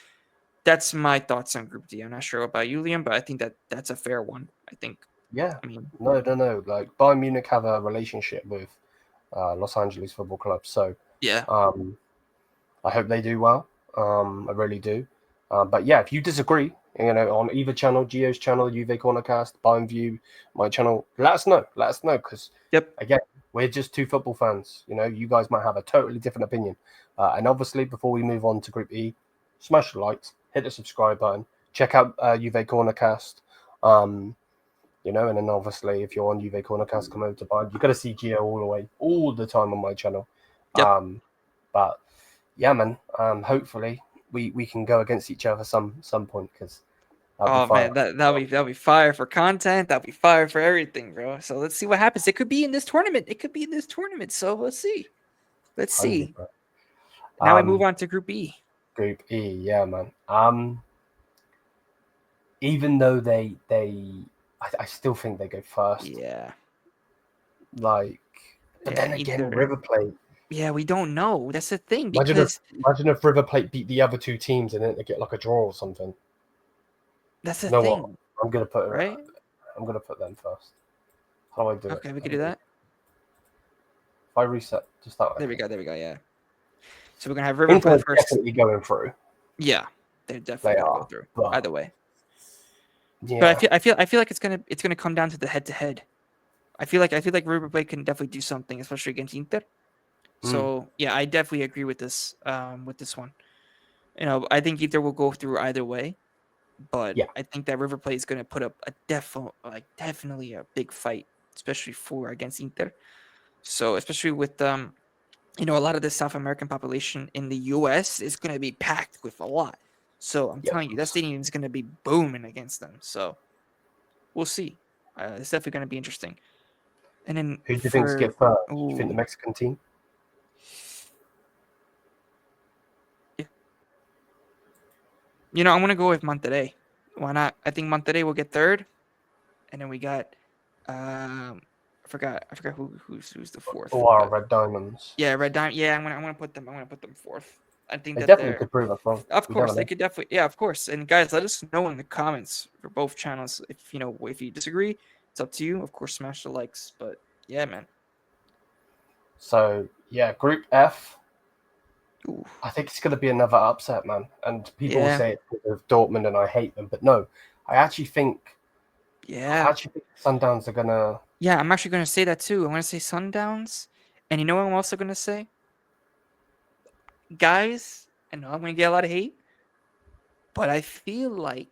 that's my thoughts on Group D. I'm not sure about you, Liam, but I think that that's a fair one. I think. Yeah. I mean, No, no, no. Like Bayern Munich have a relationship with Los Angeles Football Club, so yeah, um, I hope they do well. I really do. But yeah, if you disagree, on either channel, Gio's channel, Juve Cornercast, Bayern View, my channel, let us know. Let us know because yep, again, we're just two football fans. You guys might have a totally different opinion. And obviously, before we move on to Group E, smash the likes, hit the subscribe button, check out Juve Cornercast. And then obviously, if you're on Juve Cornercast, come over to Bayern. You're gonna see Gio all the time on my channel. yep. But yeah, man. Hopefully we can go against each other some point because that'll be Oh fire. man, that'll be fire for content. That'll be fire for everything, bro. So let's see what happens. It could be in this tournament. It could be in this tournament. So let's see. Let's 100, see. bro. Now we move Um, on to Group E. Group E, yeah, man. Even though I still think they go first. Yeah, Like, but yeah. then again, Either. River Plate. Yeah, we don't know. That's the thing Imagine if because imagine if River Plate beat the other two teams and then they get like a draw or something. that's the You know what? thing, I'm gonna put right? I'm gonna put them first. How do I do it? Okay, we could do that. If I reset, just that way. There we go. There we go. Yeah. So we're gonna have River Inter play are first. definitely going through. Yeah, they're definitely They gonna go are, through but either way. But I yeah. feel, I feel, I feel like it's gonna come down to the head to head. I feel like River Plate can definitely do something, especially against Inter. Mm, So yeah, I definitely agree with this one. I think Inter will go through either way, but yeah. I think that River Plate is gonna put up definitely a big fight, especially for against Inter. So especially with a lot of the South American population in the US is going to be packed with a lot. So I'm Yeah. telling you, that stadium is going to be booming against them. So we'll see. It's definitely going to be interesting. And then Who do you think for, get first? Do you think the ooh, Mexican team? yeah, I'm going to go with Monterrey. Why not? I think Monterrey will get third. And then we got, I forgot who's the fourth. Or But Red Diamonds? yeah, Red Diamond. Yeah, I'm gonna put them fourth. I think They that definitely they're. could prove us wrong. Of We never course, they know. could definitely. Yeah, of course. And guys, let us know in the comments for both channels if you disagree. It's up to you. Of course, smash the likes. But yeah, man. So yeah, Group F. Ooh, I think it's going to be another upset, man. And people will yeah, say it's because of Dortmund, and I hate them, but no, I actually think I yeah, actually think Sundowns are gonna. yeah. I'm actually gonna say that too. I'm gonna say Sundowns, and you know what I'm also gonna say, guys. I know I'm gonna get a lot of hate, but I feel like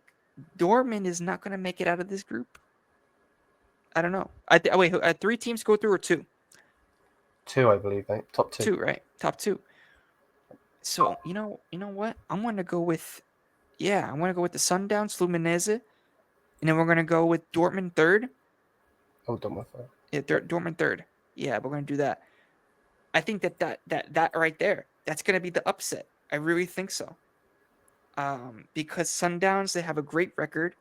Dortmund is not gonna make it out of this group. I don't know. Wait. Three teams go through or two? Two, I believe, mate. Top two. Two, right? Top two. So you know what? I'm gonna go with the Sundowns, Fluminense, and then we're gonna go with Dortmund third. Oh, done with that. Yeah, Yep. Dortmund third. Yeah, we're gonna do that. I think that right there, that's going to be the upset. I really think so. Because Sundowns, they have a great record.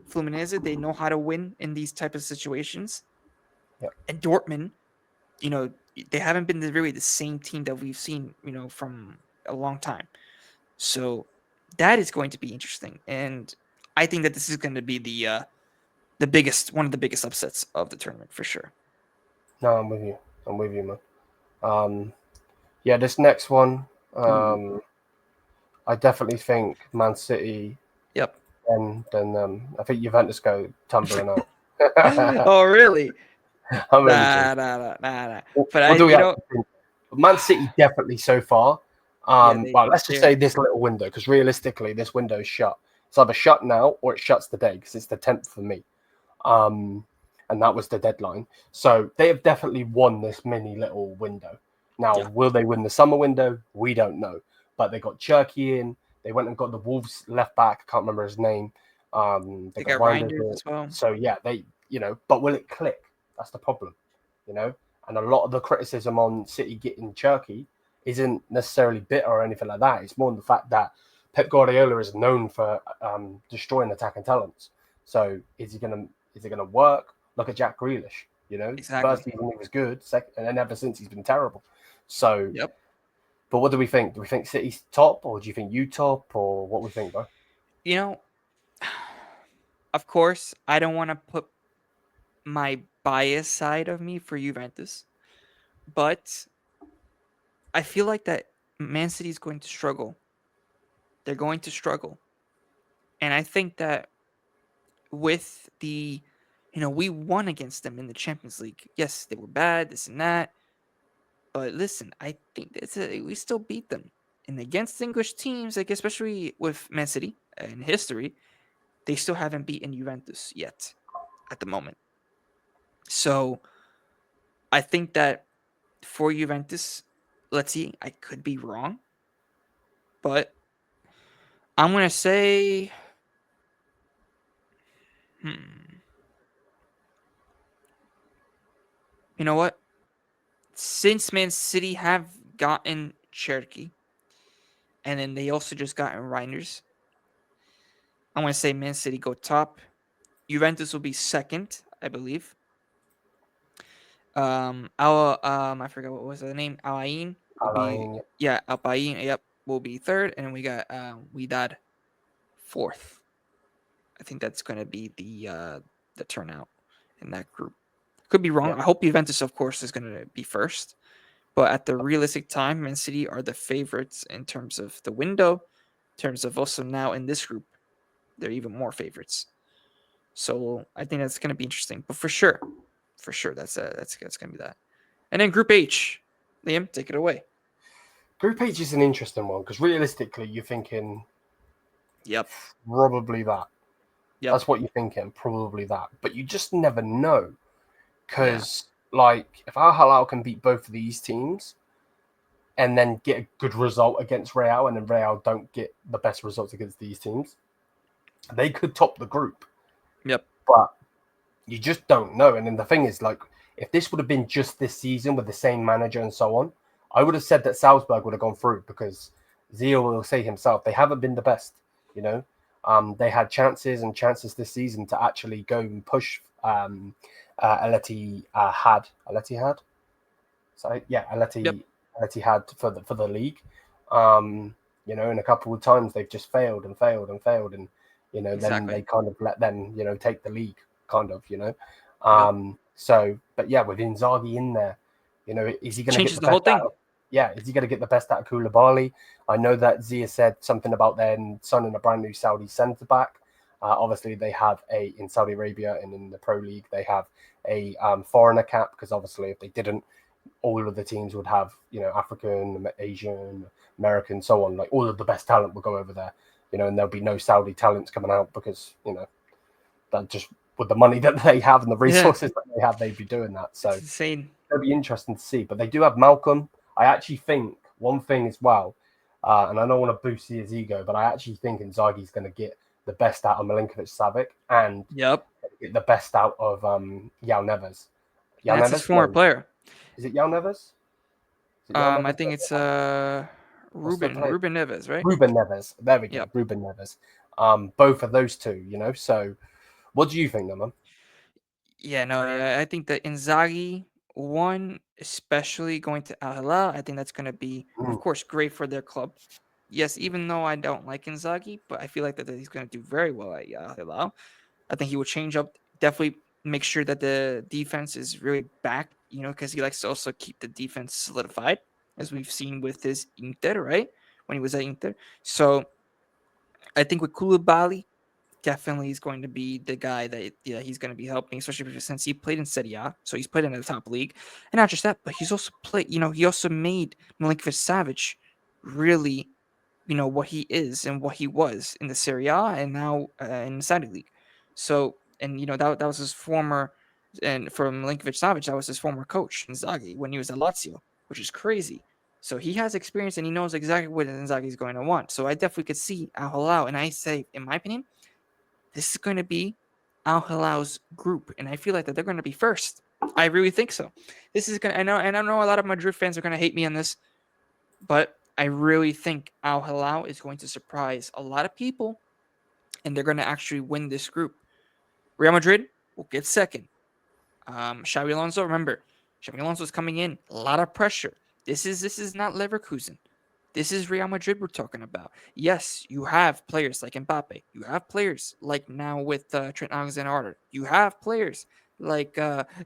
Fluminense, they know how to win in these type of situations. Yeah. And Dortmund, you know, they haven't been really the same team that we've seen, from a long time. So that is going to be interesting, and I think that this is going to be the biggest, one of the biggest upsets of the tournament for sure. No, I'm with you. I'm with you, man. Um, yeah, this next one, Ooh. I definitely think Man City. Yep. Then I think Juventus go tumbling out. Oh, really? I'm only joking. Nah. What, But what do we actually think? Man City definitely so far. yeah, Well, let's just they're say this little window, because realistically, this window is shut. It's either shut now or it shuts today, because it's the 10th for me. Um, and that was the deadline. So they have definitely won this mini little window. Now, yeah. will they win the summer window? We don't know. But they got Cherky in. They went and got the Wolves left back. I can't remember his name. They They got got Reinders Reinders in. as well. So yeah, but will it click? That's the problem, you know. And a lot of the criticism on City getting Cherky isn't necessarily bitter or anything like that. It's more the fact that Pep Guardiola is known for destroying attacking talents. So is it gonna work? Look at Jack Grealish. First Exactly. season he was good, second, and then ever since he's been terrible. So, Yep. but what do we think? Do we think City's top, or do you think you top, or what we think, bro? You know, of course, I don't want to put my bias side of me for Juventus, but I feel like that Man City is going to struggle. They're going to struggle. And I think that with we won against them in the Champions League. Yes, they were bad, this and that. But listen, I think we still beat them. And against English teams, like especially with Man City in history, they still haven't beaten Juventus yet at the moment. So I think that for Juventus, let's see, I could be wrong, but I'm gonna say, hmm, you know what? Since Man City have gotten Cherky, and then they also just gotten Reiners, I'm gonna say Man City go top. Juventus will be second, I believe. I forgot what was the name. Alain will be, Align, yeah, Alpain, yep, will be third, and then we got Widad fourth. I think that's gonna be the turnout in that group. Could be wrong. yeah, I hope Juventus, of course, is gonna be first. But at the realistic time, Man City are the favorites in terms of the window, in terms of also now in this group, they're even more favorites. So I think that's going to be interesting. But for sure, that's going to be that. And then Group H, Liam, take it away. Group H is an interesting one because realistically, you're thinking Yep, probably that. yep, That's what you're thinking, probably that. But you just never know yeah, because, like, if Al Hilal can beat both of these teams and then get a good result against Real, and then Real don't get the best results against these teams, they could top the group. yep, But you just don't know. And then the thing is, like, if this would have been just this season with the same manager and so on, I would have said that Salzburg would have gone through because Zio will say himself they haven't been the best. You know, they had chances and chances this season to actually go and push Aleti had. So yeah, yep, Aleti had for the league. And a couple of times they've just failed and failed and failed, and then exactly. they kind of let them take the league, kind of. Yep, So, but yeah, with Inzaghi in there, is he going to get changes the the whole best thing. out of? Yeah, is he going to get the best out of Koulibaly? I know that Zia said something about their signing a brand new Saudi centre back. Obviously, they have in Saudi Arabia and in the Pro League they have a foreigner cap because obviously if they didn't, all of the teams would have, African, Asian, American, so on. Like all of the best talent will go over there, and there'll be no Saudi talents coming out because, that just with the money that they have and the Yeah, resources that they have, they'd be doing that. it's So insane. it'll be interesting to see. But they do have Malcolm. I actually think one thing as well, and I don't want to boost his ego, but I actually think Inzaghi's going to get the best out of Milinkovic Savic and Yep, get the best out of Yao Neves. Yao that's his Neves? former No. player. Is it Yao Neves? Is it João I Neves? think it's What's the play? Ruben Neves, right? Ruben Neves. There we go. Yep. Ruben Neves. Both of those two, you know. So, what do you think, man? Yeah, no, I think that Inzaghi one, especially going to Al Hilal, I think that's going to be, of Mm, course, great for their club. Yes, even though I don't like Inzaghi, but I feel like that he's going to do very well at Al Hilal. I think he will change up, definitely make sure that the defense is really back, because he likes to also keep the defense solidified, as we've seen with his Inter, right? When he was at Inter. So I think with Koulibaly, definitely is going to be the guy that he's going to be helping, especially since he played in Serie A, so he's played in the top league, and not just that, but he's also played. He also made Milinkovic Savic really, what he is and what he was in the Serie A, and now in the Saudi league. So, and that was his former, and from Milinkovic Savic, that was his former coach Inzaghi when he was at Lazio, which is crazy. So he has experience and he knows exactly what Inzaghi is going to want. So I definitely could see Al Hilal, and I say, in my opinion, this is going to be Al Hilal's group, and I feel like that they're going to be first. I really think so. This is going to, I know a lot of Madrid fans are going to hate me on this, but I really think Al Hilal is going to surprise a lot of people, and they're going to actually win this group. Real Madrid will get second. Xabi Alonso, remember, Xabi Alonso is coming in, a lot of pressure. This is not Leverkusen. This is Real Madrid we're talking about. Yes, you have players like Mbappe. You have players like now with Trent Alexander-Arnold. You have players like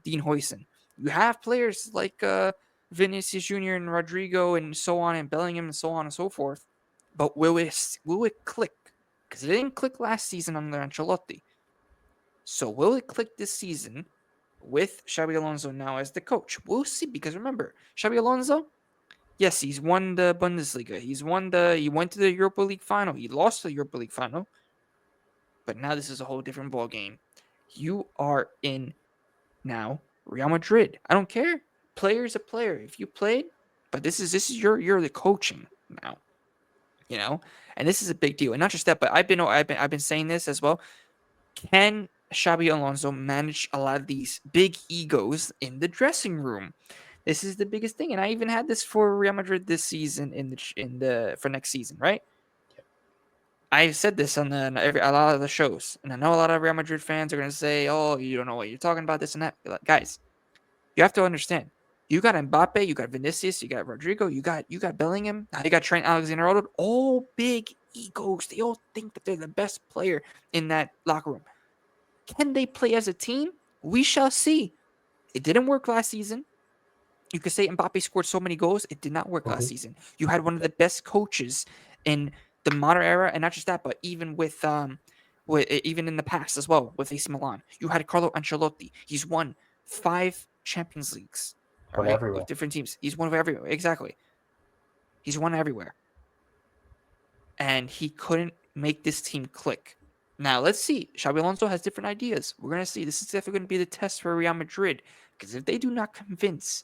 Dean Huijsen. You have players like Vinicius Jr. and Rodrigo and so on, and Bellingham and so on and so forth. But will it click? Because it didn't click last season under Ancelotti. So will it click this season with Xabi Alonso now as the coach? We'll see. Because remember, Xabi Alonso, yes, he's won the Bundesliga. He went to the Europa League final. He lost the Europa League final. But now this is a whole different ball game. You are in now Real Madrid. I don't care. Player is a player. If you played, but this is you're the coaching now, and this is a big deal. And not just that, but I've been saying this as well. Can Xabi Alonso manage a lot of these big egos in the dressing room? This is the biggest thing, and I even had this for Real Madrid this season in the for next season, right? I said this on a lot of the shows, and I know a lot of Real Madrid fans are gonna say, "Oh, you don't know what you're talking about, this and that." Like, guys, you have to understand. You got Mbappe, you got Vinicius, you got Rodrigo, you got Bellingham, now you got Trent Alexander-Arnold. All big egos. They all think that they're the best player in that locker room. Can they play as a team? We shall see. It didn't work last season. You could say Mbappe scored so many goals. It did not work last mhm. season. You had one of the best coaches in the modern era, and not just that, but even even in the past as well with AC Milan. You had Carlo Ancelotti. He's won 5 Champions Leagues. All Won right, everywhere. with different teams. He's won everywhere. Exactly. He's won everywhere, and he couldn't make this team click. Now let's see. Xabi Alonso has different ideas. We're gonna see. This is definitely gonna be the test for Real Madrid, because if they do not convince,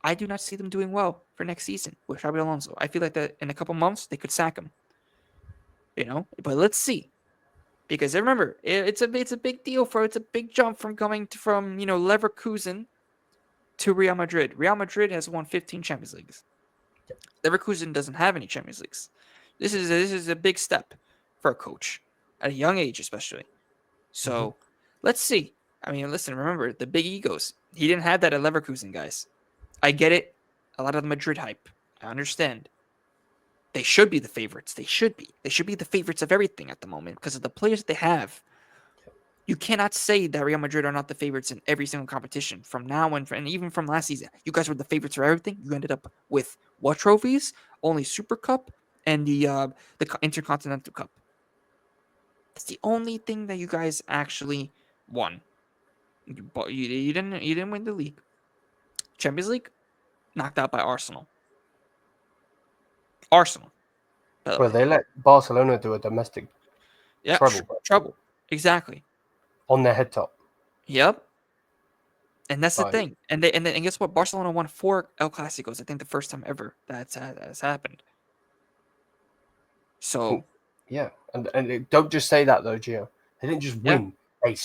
I do not see them doing well for next season with Xabi Alonso. I feel like that in a couple months they could sack him. But let's see, because remember, it's a big deal for it's a big jump from coming from Leverkusen to Real Madrid. Real Madrid has won 15 Champions Leagues. Leverkusen doesn't have any Champions Leagues. This is a big step for a coach at a young age, especially. Hmm. So let's see. I mean, listen, remember the big egos. He didn't have that at Leverkusen, guys. I get it. A lot of the Madrid hype. I understand. They should be the favorites. They should be. They should be the favorites of everything at the moment because of the players that they have. You cannot say that Real Madrid are not the favorites in every single competition from now and even from last season. You guys were the favorites for everything. You ended up with what trophies? Only Super Cup and the Intercontinental Cup. That's the only thing that you guys actually won. You didn't win the league. Champions League knocked out by Arsenal. Arsenal, by the Well, way. they let Barcelona do a domestic Yeah, treble trouble. Exactly. on their head top. Yep. And that's the Like, thing. And guess what? Barcelona won 4 El Clásicos. I think the first time ever that's happened. and So yeah, and don't just say that though, Gio. They didn't just yeah, win; they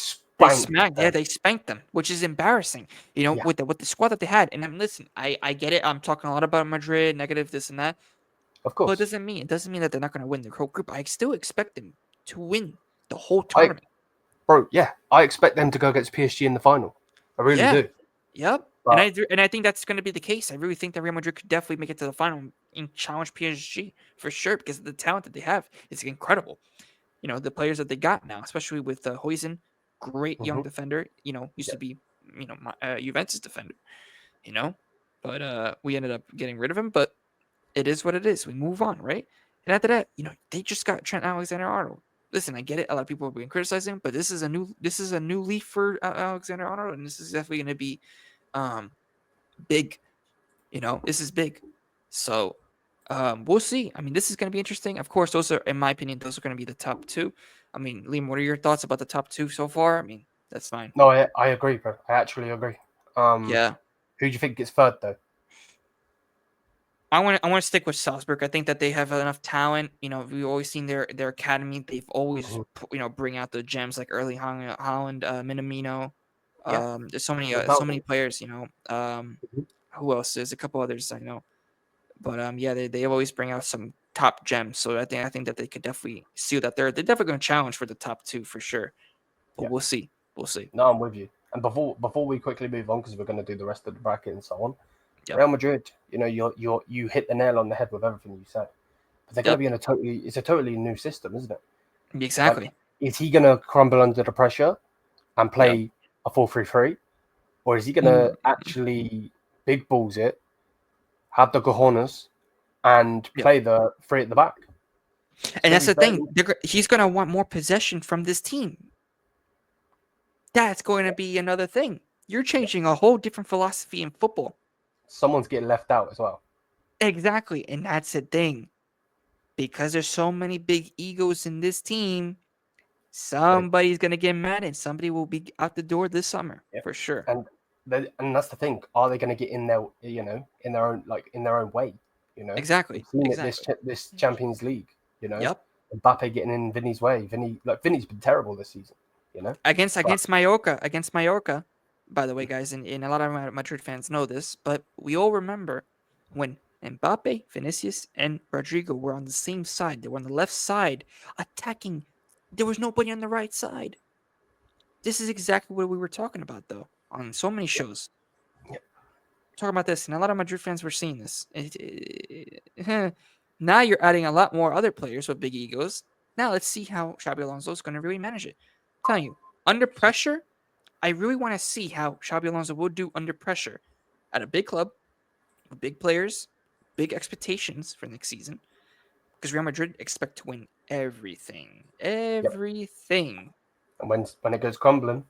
spanked them. They spanked them, which is embarrassing. You know, Yeah, with the squad that they had. And listen, I get it. I'm talking a lot about Madrid, negative this and that, of but course. it doesn't mean that they're not going to win the whole group. I still expect them to win the whole I tournament. Bro, yeah, I expect them to go against PSG in the final. I really Yeah. do. Yep. But And I think that's going to be the case. I really think that Real Madrid could definitely make it to the final and challenge PSG for sure because the talent that they have is incredible. You know, the players that they got now, especially with Huijsen, great young mhm, defender. You know, used yeah, to be Juventus defender. You know, but we ended up getting rid of him. But it is what it is. We move on, right? And after that, you know, they just got Trent Alexander-Arnold. Listen, I get it. A lot of people have been criticizing, but this is a new leaf for Alexander-Arnold, and this is definitely going to be um big. You know, this is big. So we'll see. I mean, this is going to be interesting. Of course, those are, in my opinion, those are going to be the top two. I mean, Liam, what are your thoughts about the top two so far? I mean, that's fine. no, I agree, bro. I actually agree. Yeah, Who do you think gets third though? I want to stick with Salzburg. I think that they have enough talent. You know, we've always seen their academy. They've always Mhm. bring out the gems like Erling Haaland, Minamino. Yeah, There's so many Ronaldo. players. You know, Mhm. who else? There's a couple others I know. But yeah, they always bring out some top gems. So I think that they could definitely see that they're definitely going to challenge for the top two for sure. But Yeah, we'll see. We'll see. no, I'm with you. And before we quickly move on, because we're going to do the rest of the bracket and so on, Yep. Real Madrid, you know, you hit the nail on the head with everything you said. But they're going to Yep. be in it's a totally new system, isn't it? Like, Exactly. is he going to crumble under the pressure and Yep. play a 4-3-3, or is he going Mm. to actually big balls it, have the cojones, and Yep. play the three at the back? It's And going to that's be the very thing. He's going to want more possession from this team. That's going to yeah, be another thing. You're yeah. changing a whole different philosophy in football. Someone's getting left out as well. Exactly. And that's the thing. Because there's so many big egos in this team, But somebody's going to get mad and somebody will be out the door this summer yeah, for sure. and and that's the thing. Are they going to get in their in their own in their own way? We've Exactly. seen it Exactly. this Champions League. Yep. Mbappe getting in Vinny's way. Vinny's been terrible this season. But Against Mallorca, by the way, guys, and a lot of Madrid fans know this, but we all remember when Mbappe, Vinicius, and Rodrigo were on the same side. They were on the left side attacking. There was nobody on the right side. This is exactly what we were talking about, though, on so many yeah, shows. yeah, Talking about this, and a lot of Madrid fans were seeing this. Now you're adding a lot more other players with big egos. Now let's see how Xabi Alonso is going to really manage it. I'm telling you, under pressure, I really want to see how Xabi Alonso will do under pressure at a big club with big players, big expectations for next season. Because Real Madrid expect to win everything, yep. everything. And when it goes crumbling,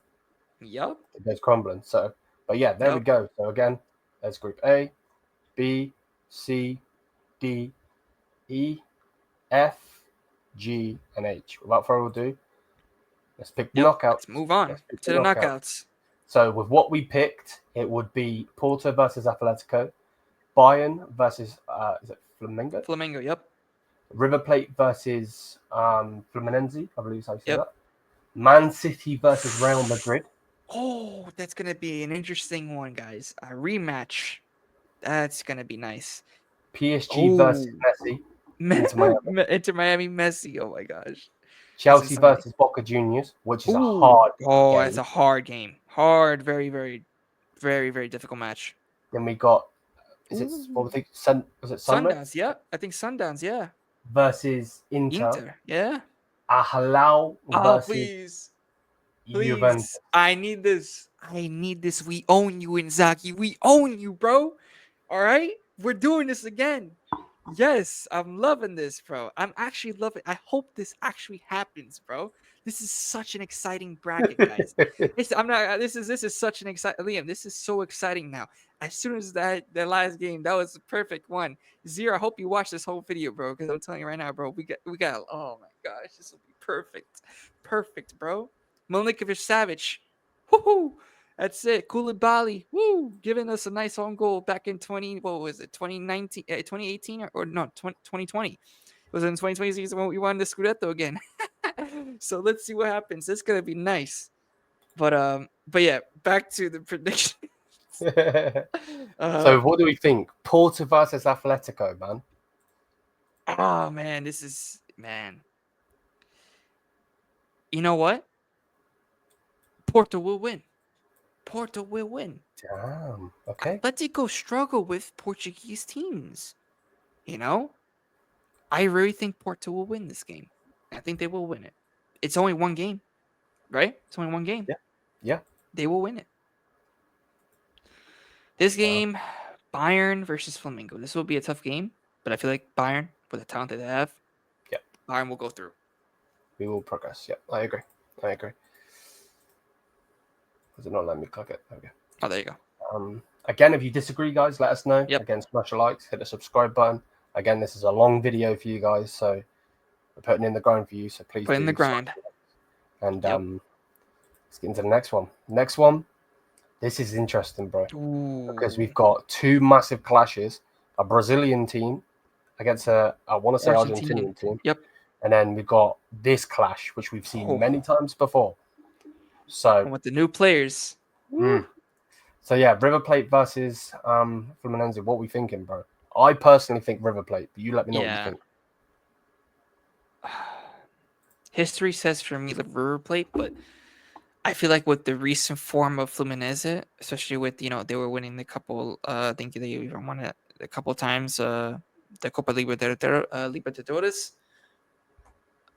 Yup, it goes crumbling. So, but yeah, there we yup, go. So again, there's Group A, B, C, D, E, F, G, and H. Without further ado, let's pick the yep. Let's knockouts. move on Let's pick to the the knockouts. knockouts. So with what we picked, it would be Porto versus Atletico, Bayern versus is it Flamengo, Flamengo, yep, River Plate versus Fluminense, I believe is how you say yep. that. Man City versus Real Madrid, Oh, that's gonna be an interesting one, guys. A rematch. That's gonna be nice. PSG versus Oh, Messi, Inter Miami, Inter Miami Messi. Oh my gosh, that's Chelsea exciting. versus Boca Juniors, which is a Ooh, hard oh, that's game. a hard game. Hard, very, very, very, very difficult match. Then we got is it what Ooh, was it was it Sundowns. Sunderland Yeah, I think Sundowns. Yeah, versus Inter, Inter. Yeah. Ahalau Oh, versus please, Juventus. please. I need this. I need this. We own you, Inzaghi. We own you, bro. All right, we're doing this again. Yes, I'm loving this, bro. I'm actually loving. I hope this actually happens, bro. This is such an exciting bracket, guys. It's, I'm not. This is such an exciting. Liam, this is so exciting now. As soon as that last game, that was the perfect one. Zero. I hope you watch this whole video, bro. Because I'm telling you right now, bro. We got. Oh my gosh, this will be perfect, perfect, bro. Milinkovic Savage. Woohoo! That's it. Koulibaly, woo, giving us a nice home goal back in 2018 or no, 2020. It was in 2020 season when we won the Scudetto again. So let's see what happens. It's going to be nice. But yeah, back to the prediction. So what do we think? Porto versus Atletico, man. Oh man, this is man. You know what? Porto will win. Porto will win. Damn. Okay. Atletico struggle with Portuguese teams. You know, I really think Porto will win this game. I think they will win it. It's only one game, right? It's only one game. Yeah. Yeah. They will win it. This Wow. game, Bayern versus Flamengo. This will be a tough game, but I feel like Bayern, with the talent that they have, Yeah. Bayern will go through. We will progress. Yeah. I agree. I agree. Does it not let me click it? Okay. Oh, there you go. Again, if you disagree, guys, let us know. Yep. Again, smash a like, hit the subscribe button. Again, this is a long video for you guys, so we're putting in the grind for you. So please Put in the do. grind. And Yep. let's get into the next one. Next one. This is interesting, bro, because Ooh. we've got two massive clashes: a Brazilian team against I want to say Argentinian team, Yep. and then we've got this clash, which we've seen many times before. So, With the new players. so yeah, River Plate versus Fluminense. What we thinking, bro? I personally think River Plate, but you let me know what you Yeah. think. History says for me the River Plate, but I feel like with the recent form of Fluminense, especially with they were winning the couple. I think they even won it a couple times. The Copa Libertadores.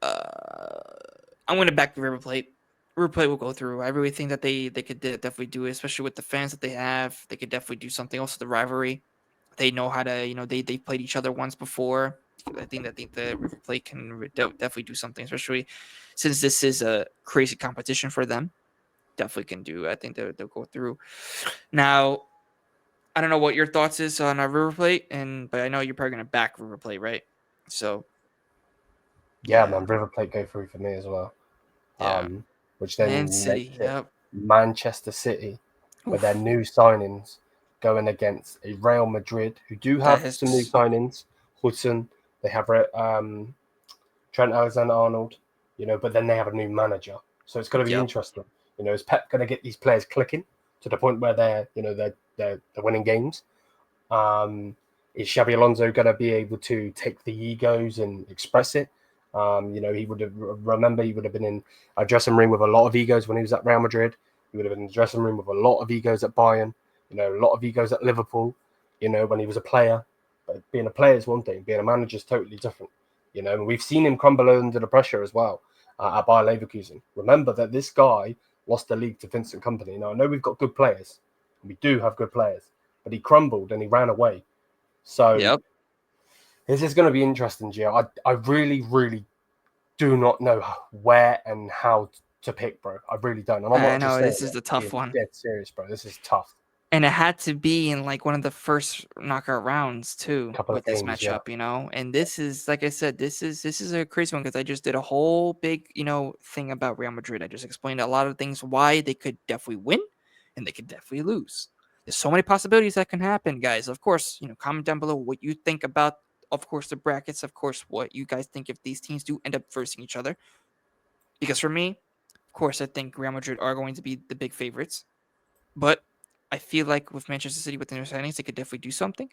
I'm going to back the River Plate. River Plate will go through. I really think that they could definitely do it, especially with the fans that they have. They could definitely do something. Also, the rivalry. They know how to. They played each other once before. I think the River Plate can definitely do something, especially since this is a crazy competition for them. Definitely can do. I think they'll go through. Now, I don't know what your thoughts is on our River Plate, but I know you're probably gonna back River Plate, right? So Yeah, yeah, man, River Plate go through for me as well. yeah. Which Man then City, makes it yep. Manchester City with their Oof. new signings going against a Real Madrid who do That have some new has signings. Hudson, they have Trent Alexander-Arnold, but then they have a new manager, so it's going to be yep. interesting. Is Pep going to get these players clicking to the point where they're winning games? Is Xabi Alonso going to be able to take the egos and express it? He would have been in a dressing room with a lot of egos when he was at Real Madrid. He would have been in the dressing room with a lot of egos at Bayern. A lot of egos at Liverpool. When he was a player. But being a player is one thing. Being a manager is totally different. And we've seen him crumble under the pressure as well at Bayer Leverkusen. Remember that this guy lost the league to Vincent Kompany. Now I know we've got good players. We do have good players, but he crumbled and he ran away. So Yep. this is going to be interesting, Gio. I really, really do not know where and how to pick, bro. I really don't. And I'm I not just know saying this is it. the I'm tough being one. dead serious, bro. This is tough. And it had to be in like one of the first knockout rounds too Couple of with this games, yeah. matchup. And this is like I said, this is a crazy one because I just did a whole big thing about Real Madrid. I just explained a lot of things why they could definitely win and they could definitely lose. There's so many possibilities that can happen, guys. Of course, comment down below what you think about, of course, the brackets. Of course, what you guys think if these teams do end up versing each other. Because for me, of course, I think Real Madrid are going to be the big favorites. But I feel like with Manchester City with the new signings, they could definitely do something.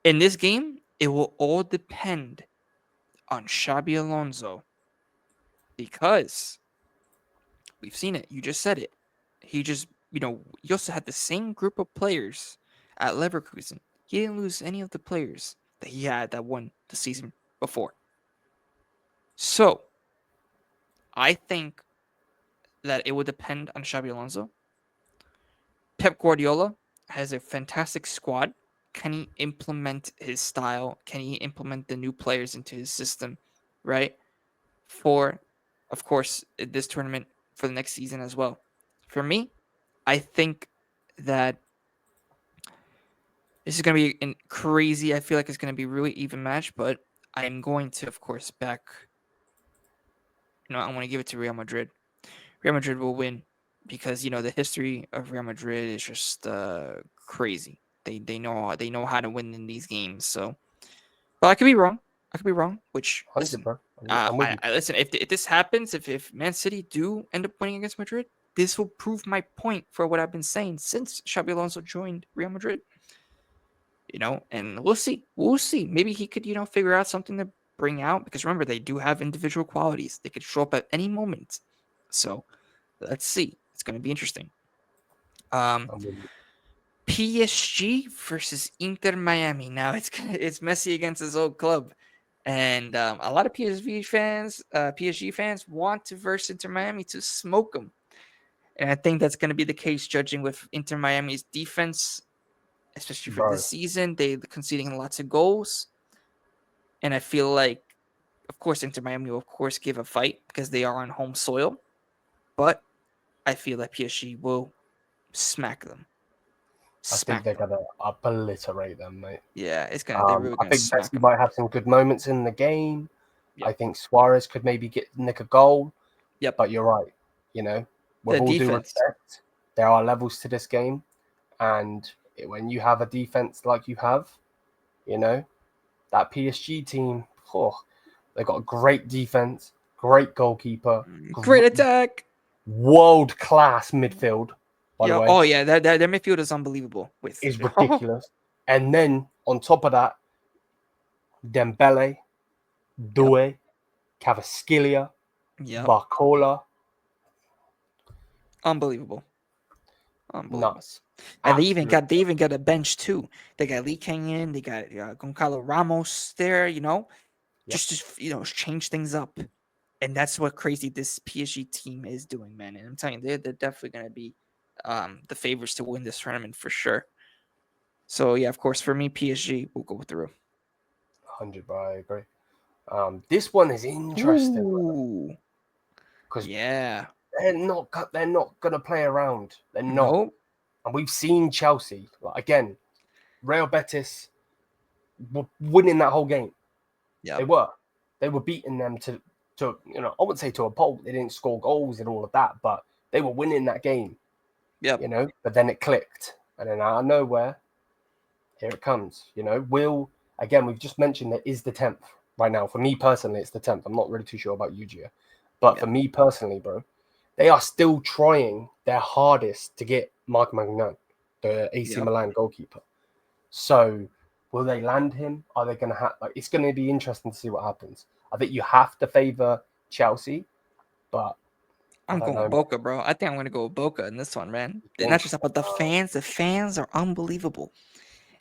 In this game, it will all depend on Xabi Alonso because we've seen it. You just said it. He just, he also had the same group of players at Leverkusen. He didn't lose any of the players that he had that won the season before. So I think that it would depend on Xabi Alonso. Pep Guardiola has a fantastic squad. Can he implement his style? Can he implement the new players into his system, right? For, of course, this tournament for the next season as well. For me, I think that this is going to be crazy. I feel like it's going to be really even match, but I'm going to, of course, back. I want to give it to Real Madrid. Real Madrid will win because the history of Real Madrid is just crazy. They know how to win in these games. So, but I could be wrong. I could be wrong. Which 100, listen, bro. I'm with you. listen. If this happens, if Man City do end up winning against Madrid, this will prove my point for what I've been saying since Xabi Alonso joined Real Madrid. And we'll see. We'll see. Maybe he could, figure out something to bring out, because remember, they do have individual qualities. They could show up at any moment. So let's see. It's going to be interesting. PSG versus Inter Miami. Now it's Messi against his old club, and a lot of PSG fans want to verse Inter Miami to smoke them, and I think that's going to be the case, judging with Inter Miami's defense, especially for this season. They're conceding lots of goals, and I feel like, of course, Inter Miami will, of course, give a fight because they are on home soil, but I feel that PSG will smack them. I think they're going to obliterate them, mate. Yeah, it's gonna. They're really I gonna think smack Messi them. might have some good moments in the game. Yep. I think Suarez could maybe nick a goal. Yep. But you're right. With The all due defense. respect, there are levels to this game, and when you have a defense like you have, that PSG team, they got a great defense, great goalkeeper, Great attack. world-class midfield. By the Yeah. way, Oh yeah. Their midfield is unbelievable. is ridiculous. And then on top of that, Dembele, Doué, Cavaskillia, Barcola. Unbelievable. Nuts. And they even got a bench too. They got Lee Kang in. They got Goncalo Ramos there. Just to change things up. And that's what crazy this PSG team is doing, man. And I'm telling you, they're definitely gonna be the favorites to win this tournament for sure. So yeah, of course, for me, PSG will go through. 100, bro. I agree. This one is interesting because they're not gonna play around. They're not. Nope. And we've seen Chelsea again. Real Betis were winning that whole game. Yeah, they were beating them to I wouldn't say to a pulp. They didn't score goals and all of that, but they were winning that game. Yep. But then it clicked, and then out of nowhere, here it comes. We've just mentioned it is the 10th right now. For me personally, it's the 10th. I'm not really too sure about you, Gia. But for me personally, bro, they are still trying their hardest to get Marc Magnan, the AC Milan goalkeeper. So will they land him? Are they going to have... it's going to be interesting to see what happens. I think you have to favour Chelsea, but... I'm going with Boca, bro. I think I'm going to go with Boca in this one, man. It's not just about the fans. The fans are unbelievable.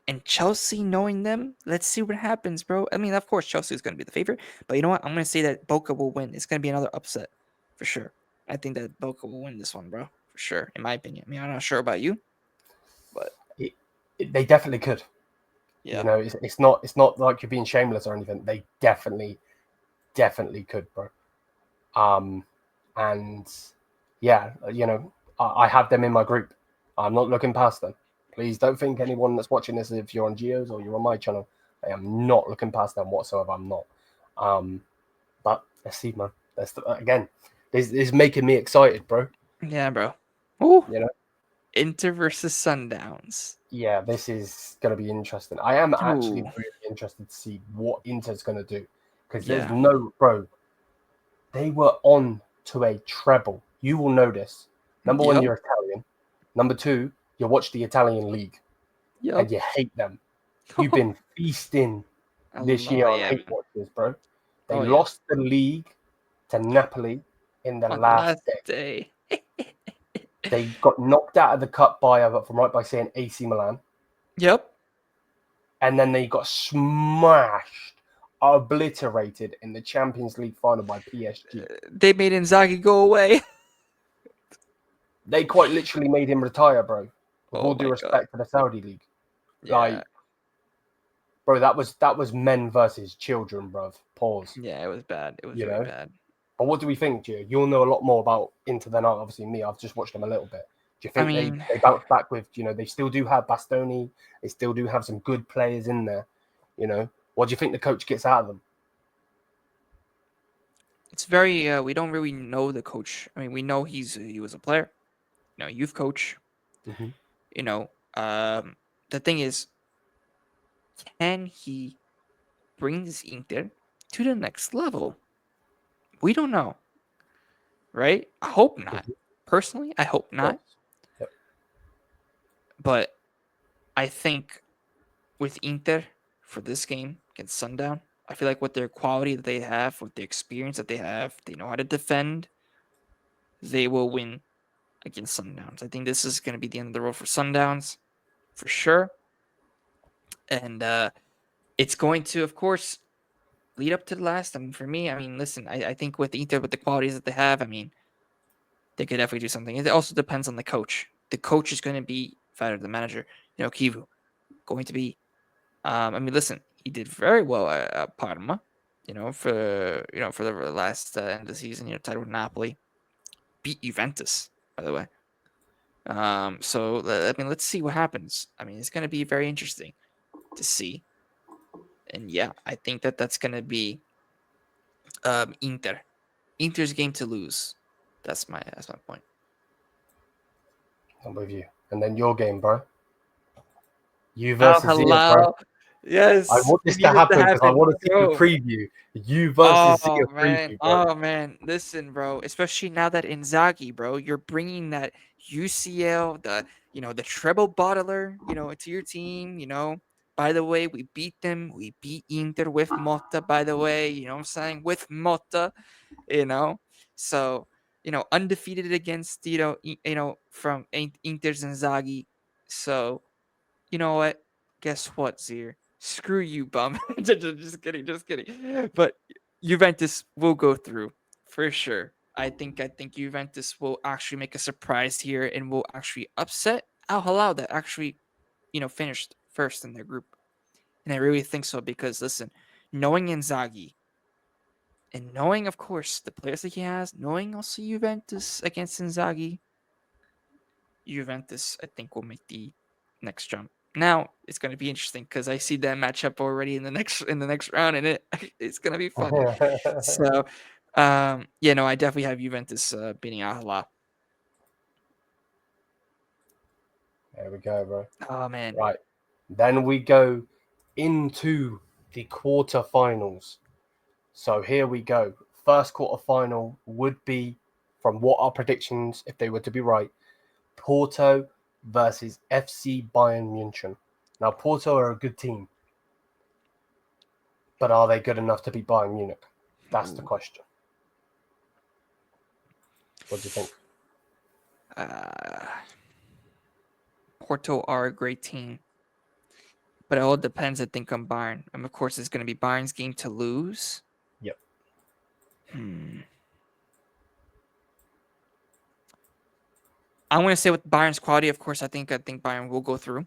And Chelsea, knowing them, let's see what happens, bro. I mean, of course, Chelsea is going to be the favorite. But you know what? I'm going to say that Boca will win. It's going to be another upset, for sure. I think that Boca will win this one, bro. For sure, in my opinion. I mean, I'm not sure about you, but... they definitely could. Yeah. It's not like you're being shameless or anything. They definitely could, bro. And yeah, I have them in my group. I'm not looking past them. Please don't think anyone that's watching this, if you're on Geo's or you're on my channel, I am not looking past them whatsoever. I'm not. But let's see, man. Again, this is making me excited, bro. Yeah, bro. Ooh. You know, Inter versus Sundowns. Yeah, this is going to be interesting. I am actually really interested to see what Inter's going to do, because there's bro. They were on to a treble. You will know this. Number one, you're Italian. Number two, you watch the Italian league, and you hate them. You've been feasting this year on hate watchers, bro. They lost the league to Napoli in the last day. They got knocked out of the cup by saying AC Milan. Yep. And then they got smashed, obliterated in the Champions League final by PSG. They made Inzaghi go away. They quite literally made him retire, bro. With all due respect to the Saudi league. Yeah. Bro, that was men versus children, bro. Pause. Yeah, it was bad. It was very bad. But what do we think, Gio? You'll know a lot more about Inter than obviously me. I've just watched them a little bit. Do you think they bounce back with, they still do have Bastoni. They still do have some good players in there. What do you think the coach gets out of them? It's very, we don't really know the coach. I mean, we know he was a player, youth coach. Mm-hmm. The thing is, can he bring this Inter to the next level? We don't know. Right? I hope not. Personally, I hope not. Yep. But I think with Inter for this game against Sundown, I feel like with their quality that they have, with the experience that they have, they know how to defend. They will win against Sundowns. I think this is going to be the end of the road for Sundowns for sure. And it's going to, of course, lead up to the last. I mean, for me, I mean, listen, I think with Inter, with the qualities that they have, I mean, they could definitely do something. It also depends on the coach. The coach is going to be better, the manager, Kivu, going to be. I mean, listen, he did very well at Parma, for the last end of the season, tied with Napoli, beat Juventus, by the way. So I mean, let's see what happens. I mean, it's going to be very interesting to see. And yeah, I think that that's going to be Inter. Inter's game to lose. That's my point. I'm with you. And then your game, bro. You Oh, versus Zia, bro. hello. I Yes, want we this to need it to happen because I happen. want to see the Bro. preview. You versus Zia preview, bro. Oh man, listen, bro. Especially now that Inzaghi, bro, you're bringing that UCL, the treble bottler, into your team. By the way, we beat them. We beat Inter with Motta. By the way, you know what I'm saying, with Motta. You know, so undefeated against from Inter's Inzaghi. So you know what? Guess what, Zier? Screw you, bum. Just kidding, just kidding. But Juventus will go through for sure. I think Juventus will actually make a surprise here and will actually upset Al Hilal that actually finished first in their group. And I really think so because listen, knowing Inzaghi and knowing, of course, the players that he has, knowing also Juventus against Inzaghi, Juventus, I think, will make the next jump. Now it's going to be interesting because I see that matchup already in the next round, and it's going to be fun. So, yeah, no, I definitely have Juventus beating Al Hilal. There we go, bro. Oh man, Right. Then we go into the quarterfinals. So here we go. First quarterfinal would be, from what our predictions, if they were to be right, Porto versus FC Bayern München. Now, Porto are a good team, but are they good enough to beat Bayern Munich? That's the question. What do you think? Porto are a great team, but it all depends, I think, on Bayern. And of course, it's going to be Bayern's game to lose. Yep. I'm going to say with Bayern's quality, of course, I think Bayern will go through.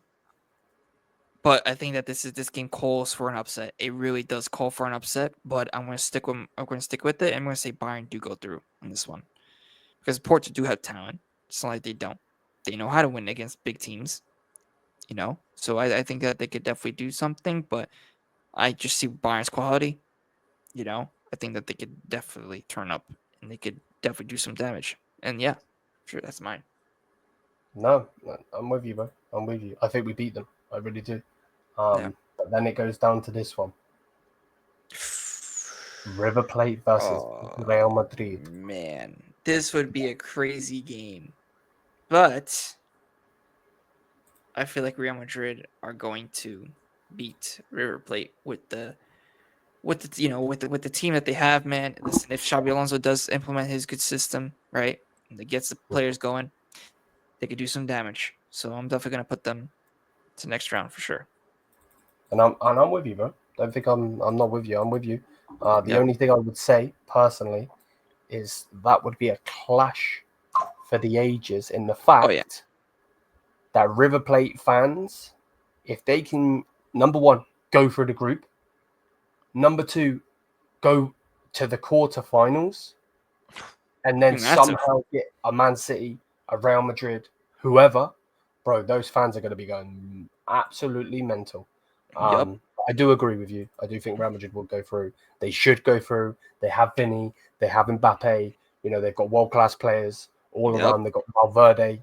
But I think that this game calls for an upset. It really does call for an upset. But I'm going to stick with it. I'm going to say Bayern do go through on this one because Porto do have talent. It's not like they don't. They know how to win against big teams. So I think that they could definitely do something. But I just see Bayern's quality. I think that they could definitely turn up and they could definitely do some damage. And yeah, sure, that's mine. No, I'm with you, bro. I'm with you. I think we beat them. I really do. Yeah. But then it goes down to this one. River Plate versus Real Madrid. Man, this would be a crazy game. But I feel like Real Madrid are going to beat River Plate with the team that they have, man. Listen, if Xabi Alonso does implement his good system, right, and it gets the players going, they could do some damage. So I'm definitely gonna put them to next round for sure. And I'm with you, bro. Don't think I'm not with you. I'm with you. The Yep. only thing I would say personally is that would be a clash for the ages in the Oh yeah. fact that River Plate fans, if they can, number one, go through the group, number two, go to the quarterfinals, and then Massive. somehow get a Man City, a Real Madrid, whoever, bro, those fans are going to be going absolutely mental. Yep. I do agree with you. I do think Real Madrid will go through. They should go through. They have Vinny. They have Mbappe. They've got world-class players all Yep. around. They've got Valverde,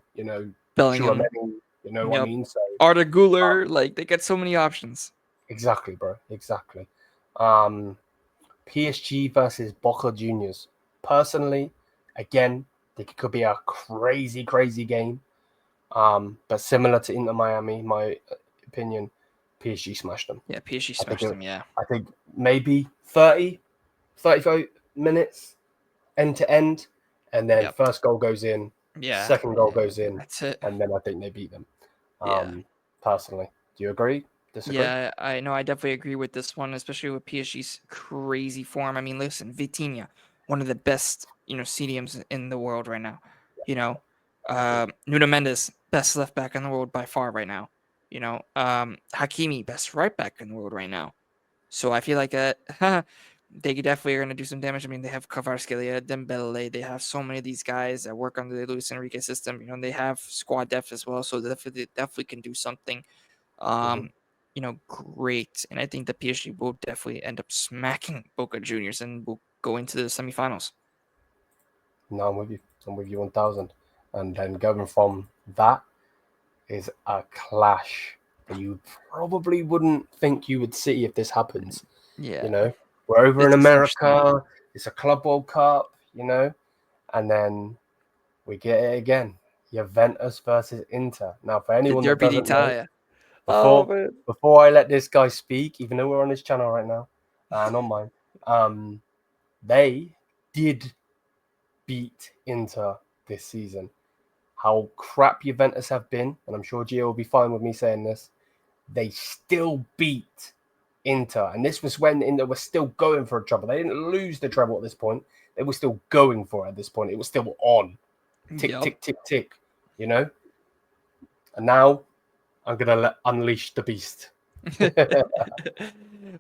Bellingham. Chouameni, you know what I Yep. mean? So Arda Guler, like they get so many options. exactly, bro. Exactly. PSG versus Boca Juniors. Personally, again, think it could be a crazy, crazy game. But similar to Inter Miami, my opinion, PSG smashed them. Yeah, PSG I think smashed them. Yeah. I think maybe 30, 35 minutes end to end, and then Yep. first goal goes in, Yeah. second goal goes in, That's it. and then I think they beat them. Yeah. Personally, do you agree? Disagree? Yeah, I know. I definitely agree with this one, especially with PSG's crazy form. I mean, listen, Vitinha, one of the best, CDMs in the world right now. You know, Nuno Mendes, best left back in the world by far right now. Hakimi, best right back in the world right now. So I feel like they definitely are going to do some damage. I mean, they have Kvaratskhelia, Dembele. They have so many of these guys that work under the Luis Enrique system. They have squad depth as well, so they definitely can do something Mm-hmm. great. And I think the PSG will definitely end up smacking Boca Juniors and will go into the semifinals. No, I'm with you. I'm with you 1,000. And then going from that is a clash that you probably wouldn't think you would see if this happens. Yeah, You know, we're over this in is interesting. America. It's a Club World Cup. And then we get it again. Juventus versus Inter. Now, for The anyone that Derby doesn't know, d'Italia. Oh before man. before I let this guy speak, even though we're on his channel right now, not mine, they did beat Inter this season. How crap Juventus have been, and I'm sure Gio will be fine with me saying this, they still beat Inter. And this was when Inter was still going for a treble. They didn't lose the treble at this point. They were still going for it at this point. It was still on. Tick, Yep. tick, tick, tick. You know? And now I'm going to unleash the beast.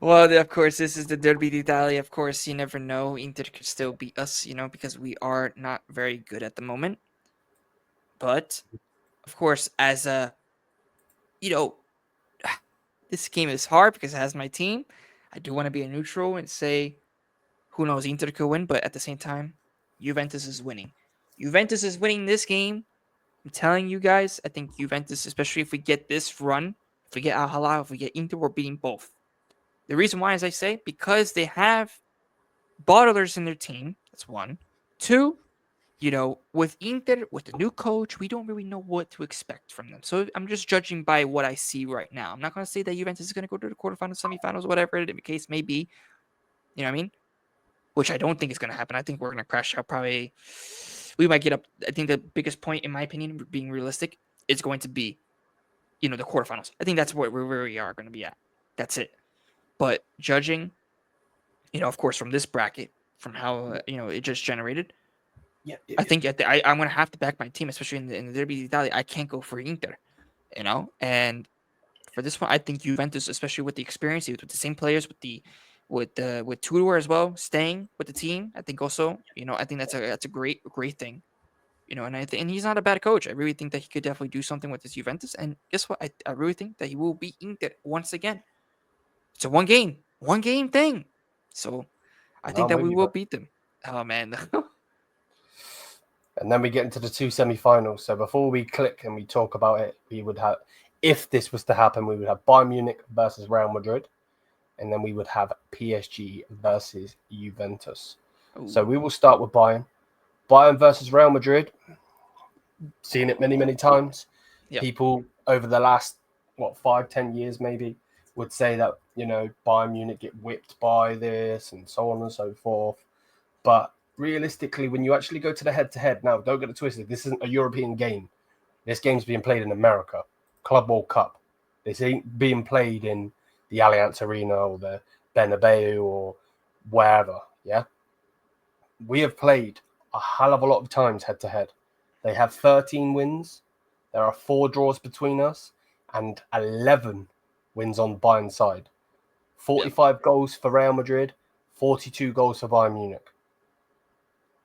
Well, of course, this is the Derby d'Italia. Of course, you never know. Inter could still beat us, because we are not very good at the moment. But, of course, as a, you know, this game is hard because it has my team. I do want to be a neutral and say, who knows, Inter could win, but at the same time, Juventus is winning. Juventus is winning this game. I'm telling you guys, I think Juventus, especially if we get this run, if we get Al Hilal, if we get Inter, we're beating both. The reason why, as I say, because they have bottlers in their team. That's one. Two, with Inter, with the new coach, we don't really know what to expect from them. So I'm just judging by what I see right now. I'm not going to say that Juventus is going to go to the quarterfinals, semifinals, whatever the case may be. You know what I mean? Which I don't think is going to happen. I think we're going to crash out probably. We might get up. I think the biggest point, in my opinion, being realistic, is going to be, the quarterfinals. I think that's where we are going to be at. That's it. But judging, of course, from this bracket, from how, it just generated, Yeah, I think I'm going to have to back my team, especially in the Derby d'Italia. I can't go for Inter, and for this one, I think Juventus, especially with the experience, with the same players, with Tudor as well, staying with the team. I think also, I think that's a great thing, and and he's not a bad coach. I really think that he could definitely do something with his Juventus. And guess what? I really think that he will beat Inter once again. It's a one game thing. So I no, think I'm that with we you, will bro. beat them. Oh man. And then we get into the two semi-finals. So before we click and we talk about it, we would have, if this was to happen, we would have Bayern Munich versus Real Madrid, and then we would have PSG versus Juventus. So Ooh. we will start with Bayern. Bayern versus Real Madrid. Seen it many, many times. Yep. People over the last 5-10 years maybe would say that Bayern Munich get whipped by this and so on and so forth. But realistically, when you actually go to the head-to-head, now don't get it twisted. This isn't a European game. This game's being played in America, Club World Cup. This ain't being played in the Allianz Arena or the Bernabeu or wherever. Yeah, we have played a hell of a lot of times head-to-head. They have 13 wins. There are 4 draws between us and 11 wins on Bayern's side. Yep. 45 goals for Real Madrid, 42 goals for Bayern Munich.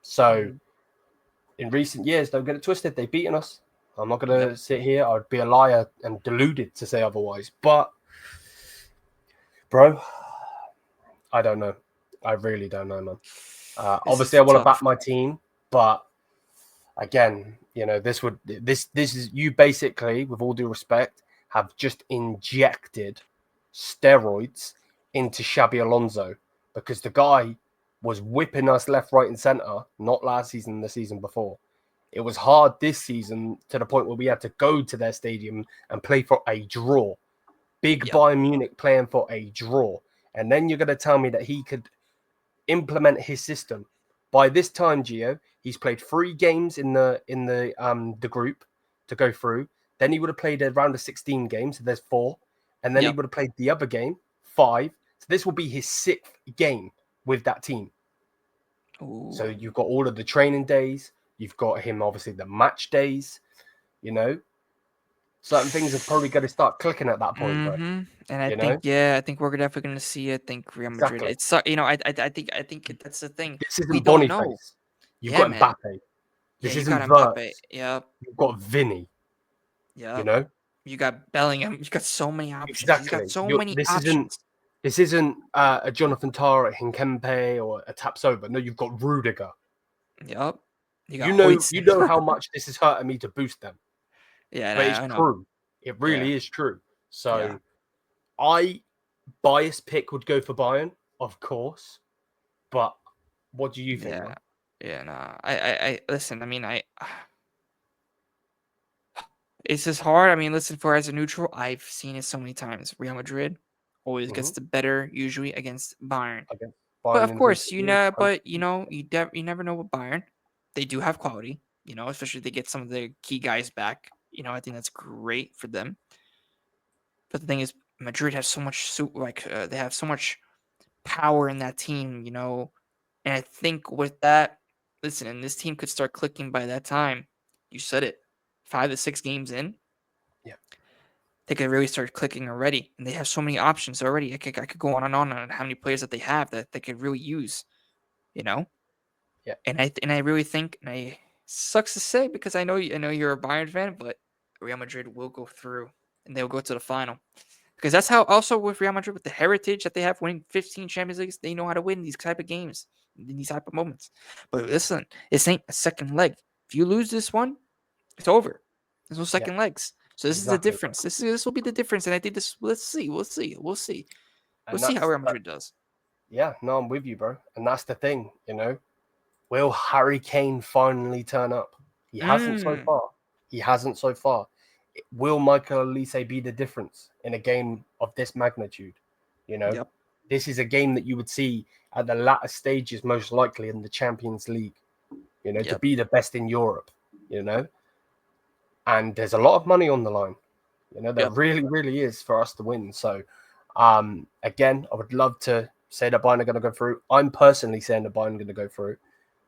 So in recent years, don't get it twisted, they've beaten us. I'm not going Yep. to sit here. I'd be a liar and deluded to say otherwise. But, bro, I don't know. I really don't know, man. This Obviously, is I want to back tough. my team, but again, this is you basically, with all due respect, have just injected steroids into Xabi Alonso because the guy was whipping us left, right, and center, not last season, the season before. It was hard this season to the point where we had to go to their stadium and play for a draw. Big Yep. Bayern Munich playing for a draw. And then you're going to tell me that he could implement his system. By this time, Gio, he's played 3 games in the group to go through. Then he would have played around the 16 games, so there's 4. And then he Yep. would have played the other game, 5. So this will be his 6th game with that team. Ooh. So you've got all of the training days. You've got him, obviously, the match days. You know, certain things are probably going to start clicking at that point, bro. And I You think, know, I think we're definitely going to see. I think Real Madrid. exactly. It's I think that's the thing. This We isn't don't know. Boniface. You've Yeah, got man. Mbappe. Yeah, This you got isn't Mbappe. Verts. Yep. You've got Vinny. You Yep. know, You got Bellingham. You got so many options. He's got exactly. so many This isn't options. a Jonathan Tah, a Hinkempe, or a Tapsoba. No, you've got Rudiger. Yep. You You got know, Hoytson. you know how much this is hurting me to boost them, Yeah, but it's I know. true. It Yeah. really is true. Yeah. So, I bias pick would go for Bayern, of course. But what do you think, Yeah. man? Yeah, nah. I listen, I mean, it's just hard. I mean, listen, for as a neutral, I've seen it so many times. Real Madrid always Mm-hmm. gets the better, usually against Bayern. Against But Bayern of in course, recent years, you never know with Bayern. They do have quality, especially if they get some of their key guys back. I think that's great for them. But the thing is, Madrid has so much they have so much power in that team, And I think with that, listen, and this team could start clicking by that time. You said it, 5 to 6 games in, yeah, they could really start clicking already, and they have so many options already. I could go on and on how many players that they have that they could really use, you know. yeah, And I really think, and I sucks to say because I know you're a Bayern fan, but Real Madrid will go through and they'll go to the final. Because that's how also with Real Madrid, with the heritage that they have winning 15 Champions Leagues, they know how to win these type of games, in these type of moments. But listen, this ain't a second leg. If you lose this one, it's over. There's no yeah, second legs. So this is the exactly. difference. This will be the difference. And I think this. We'll And see how that's Real that. Madrid does. Yeah, no, I'm with you, bro. And that's the thing, Will Harry Kane finally turn up? He hasn't so Mm. far. He hasn't so far. Will Michael Elise be the difference in a game of this magnitude? You know, Yep. this is a game that you would see at the latter stages, most likely in the Champions League, to Yep. be the best in Europe, you know, and there's a lot of money on the line, there Yep. really, really is for us to win. So, again, I would love to say that Bayern are going to go through. I'm personally saying that Bayern are going to go through,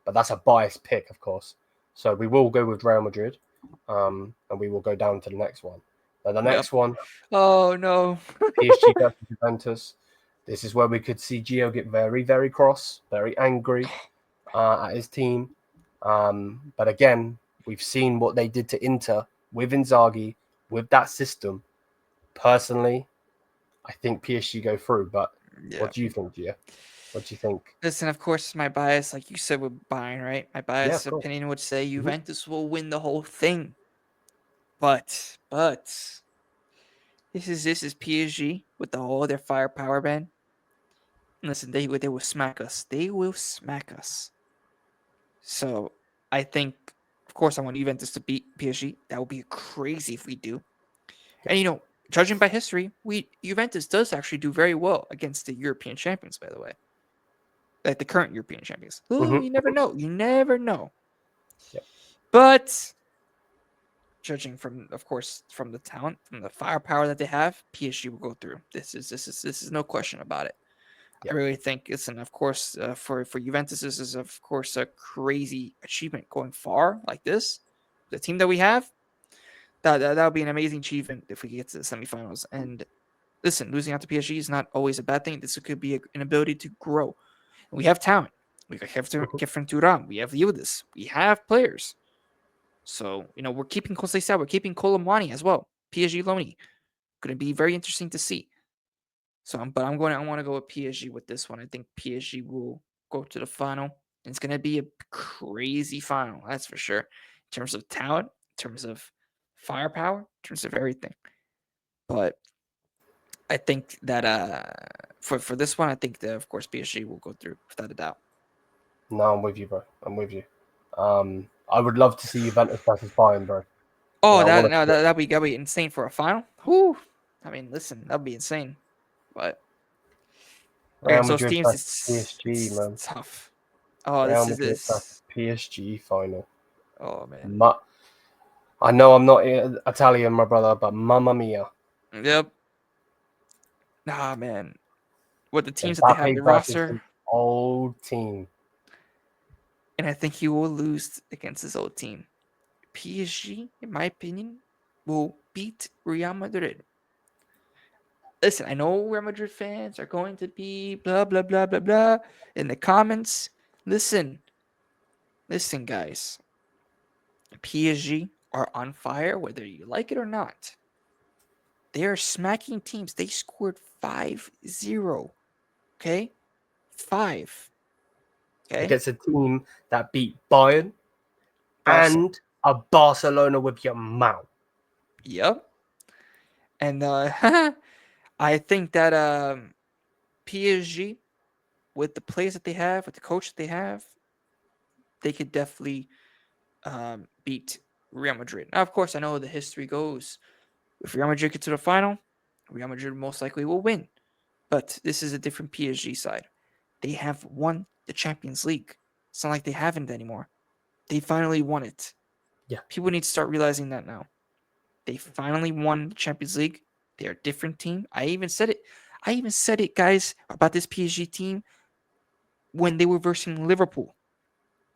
but that's a biased pick, of course. So we will go with Real Madrid, and we will go down to the next one. Now, the Yep. next one, Oh no. PSG versus Juventus. This is where we could see Gio get very, very cross, very angry at his team. But again, we've seen what they did to Inter with Inzaghi, with that system. Personally, I think PSG go through. But Yeah. what do you think, Gio? What do you think? Listen, of course, my bias, like you said, with Bayern, right? My Yeah, biased of course. opinion would say Mm-hmm. Juventus will win the whole thing. But this is PSG with all their firepower, man. Listen, they will smack us. They will smack us. So I think, of course, I want Juventus to beat PSG. That would be crazy if we do. Yeah. And judging by history, Juventus does actually do very well against the European champions. By the way, like the current European champions. Ooh, Mm-hmm. you never know. You never know. Yeah. But judging from, of course, from the talent, from the firepower that they have, PSG will go through. This is no question about it. Yeah. I really think it's, and of course, for Juventus, this is of course a crazy achievement going far like this. The team that we have, that would be an amazing achievement if we get to the semifinals. And listen, losing out to PSG is not always a bad thing. This could be an ability to grow. And we have talent. We have Mm-hmm. Kefren Turam. We have Yildiz. We have players. So, we're keeping Kosei, we're keeping Kolomwani as well. PSG Loney. Going to be very interesting to see. So, I want to go with PSG with this one. I think PSG will go to the final. And it's going to be a crazy final, that's for sure. In terms of talent, in terms of firepower, in terms of everything. But I think that for this one, I think that of course PSG will go through without a doubt. No, I'm with you, bro. I'm with you. I would love to see Juventus versus Bayern, bro. Oh, I want to. that'd be insane for a final. Whew. I mean, listen, that'd be insane. But Real against those Madrid teams, versus PSG, it's man. tough. Oh, Real this is Madrid versus this. PSG final. Oh man. I know I'm not Italian, my brother, but mamma mia. Yep. Nah, man. With the teams that they have, Mbappe the versus roster, his old team. and I think he will lose against his old team. PSG, in my opinion, will beat Real Madrid. Listen, I know Real Madrid fans are going to be blah blah blah blah blah in the comments. Listen, listen, guys. PSG are on fire, whether you like it or not. They are smacking teams. They scored 5-0. Okay? 5. Okay? Against a team that beat Bayern Barca. and a Barcelona with your mouth. Yep. And I think that PSG, with the players that they have, with the coach that they have, they could definitely beat Real Madrid. Now, of course, I know the history goes. If Real Madrid get to the final, Real Madrid most likely will win. But this is a different PSG side. They have won the Champions League. It's not like they haven't anymore. They finally won it. Yeah. People need to start realizing that now. They finally won the Champions League. They're a different team. I even said it. Guys, about this PSG team when they were versus Liverpool.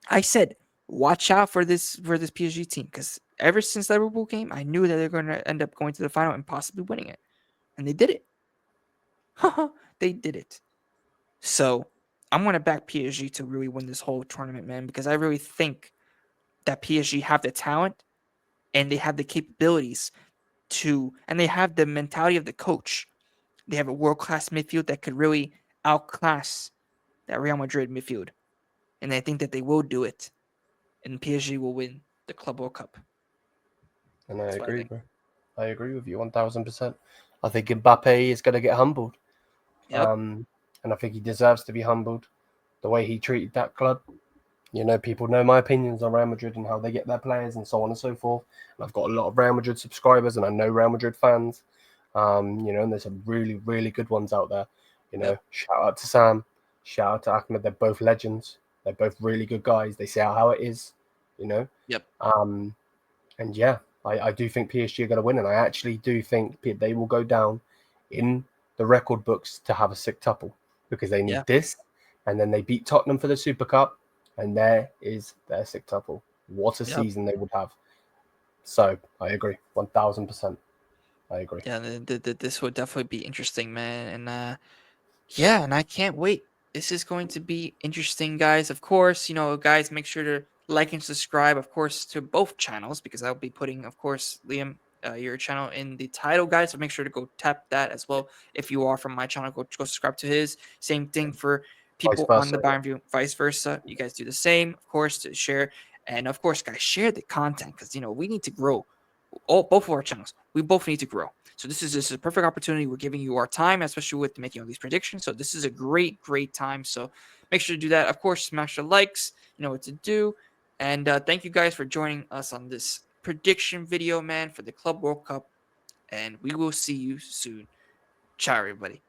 I said, watch out for this PSG team because ever since Liverpool came, I knew that they're going to end up going to the final and possibly winning it, and they did it. They did it. So I'm going to back PSG to really win this whole tournament, man, because I really think that PSG have the talent and they have the capabilities to, and they have the mentality of the coach. They have a world class midfield that could really outclass that Real Madrid midfield, and I think that they will do it, and PSG will win the Club World Cup. And I That's what I agree, think. bro. I agree with you 1000%. I think Mbappe is going to get humbled. Yep. And I think he deserves to be humbled. The way he treated that club. You know, people know my opinions on Real Madrid and how they get their players and so on and so forth. And I've got a lot of Real Madrid subscribers and I know Real Madrid fans. You know, and there's some really, really good ones out there. You know, Yep. shout out to Sam, shout out to Ahmed. They're both legends. They're both really good guys. They say how it is, you know. Yep. And yeah, I do think PSG are going to win, and I actually do think they will go down in the record books to have a sextuple because they need Yeah. this, and then they beat Tottenham for the Super Cup, and there is their sextuple. What a Yep. season they would have! So I agree, 1000%. I agree. Yeah. This would definitely be interesting, man. And yeah, and I can't wait. This is going to be interesting, guys. Of course, guys, make sure to like and subscribe, of course, to both channels because I'll be putting, of course, Liam, your channel in the title, guys. So make sure to go tap that as well. If you are from my channel, go subscribe to his. Same thing for Vice people on versa. the Bayern View, vice versa. You guys do the same, of course, to share. And of course, guys, share the content because we need to grow. Both of our channels, we both need to grow. So this is a perfect opportunity. We're giving you our time, especially with making all these predictions. So this is a great time. So make sure to do that. Of course, smash the likes. You know what to do. And thank you guys for joining us on this prediction video, man, for the Club World Cup. And we will see you soon. Ciao, everybody.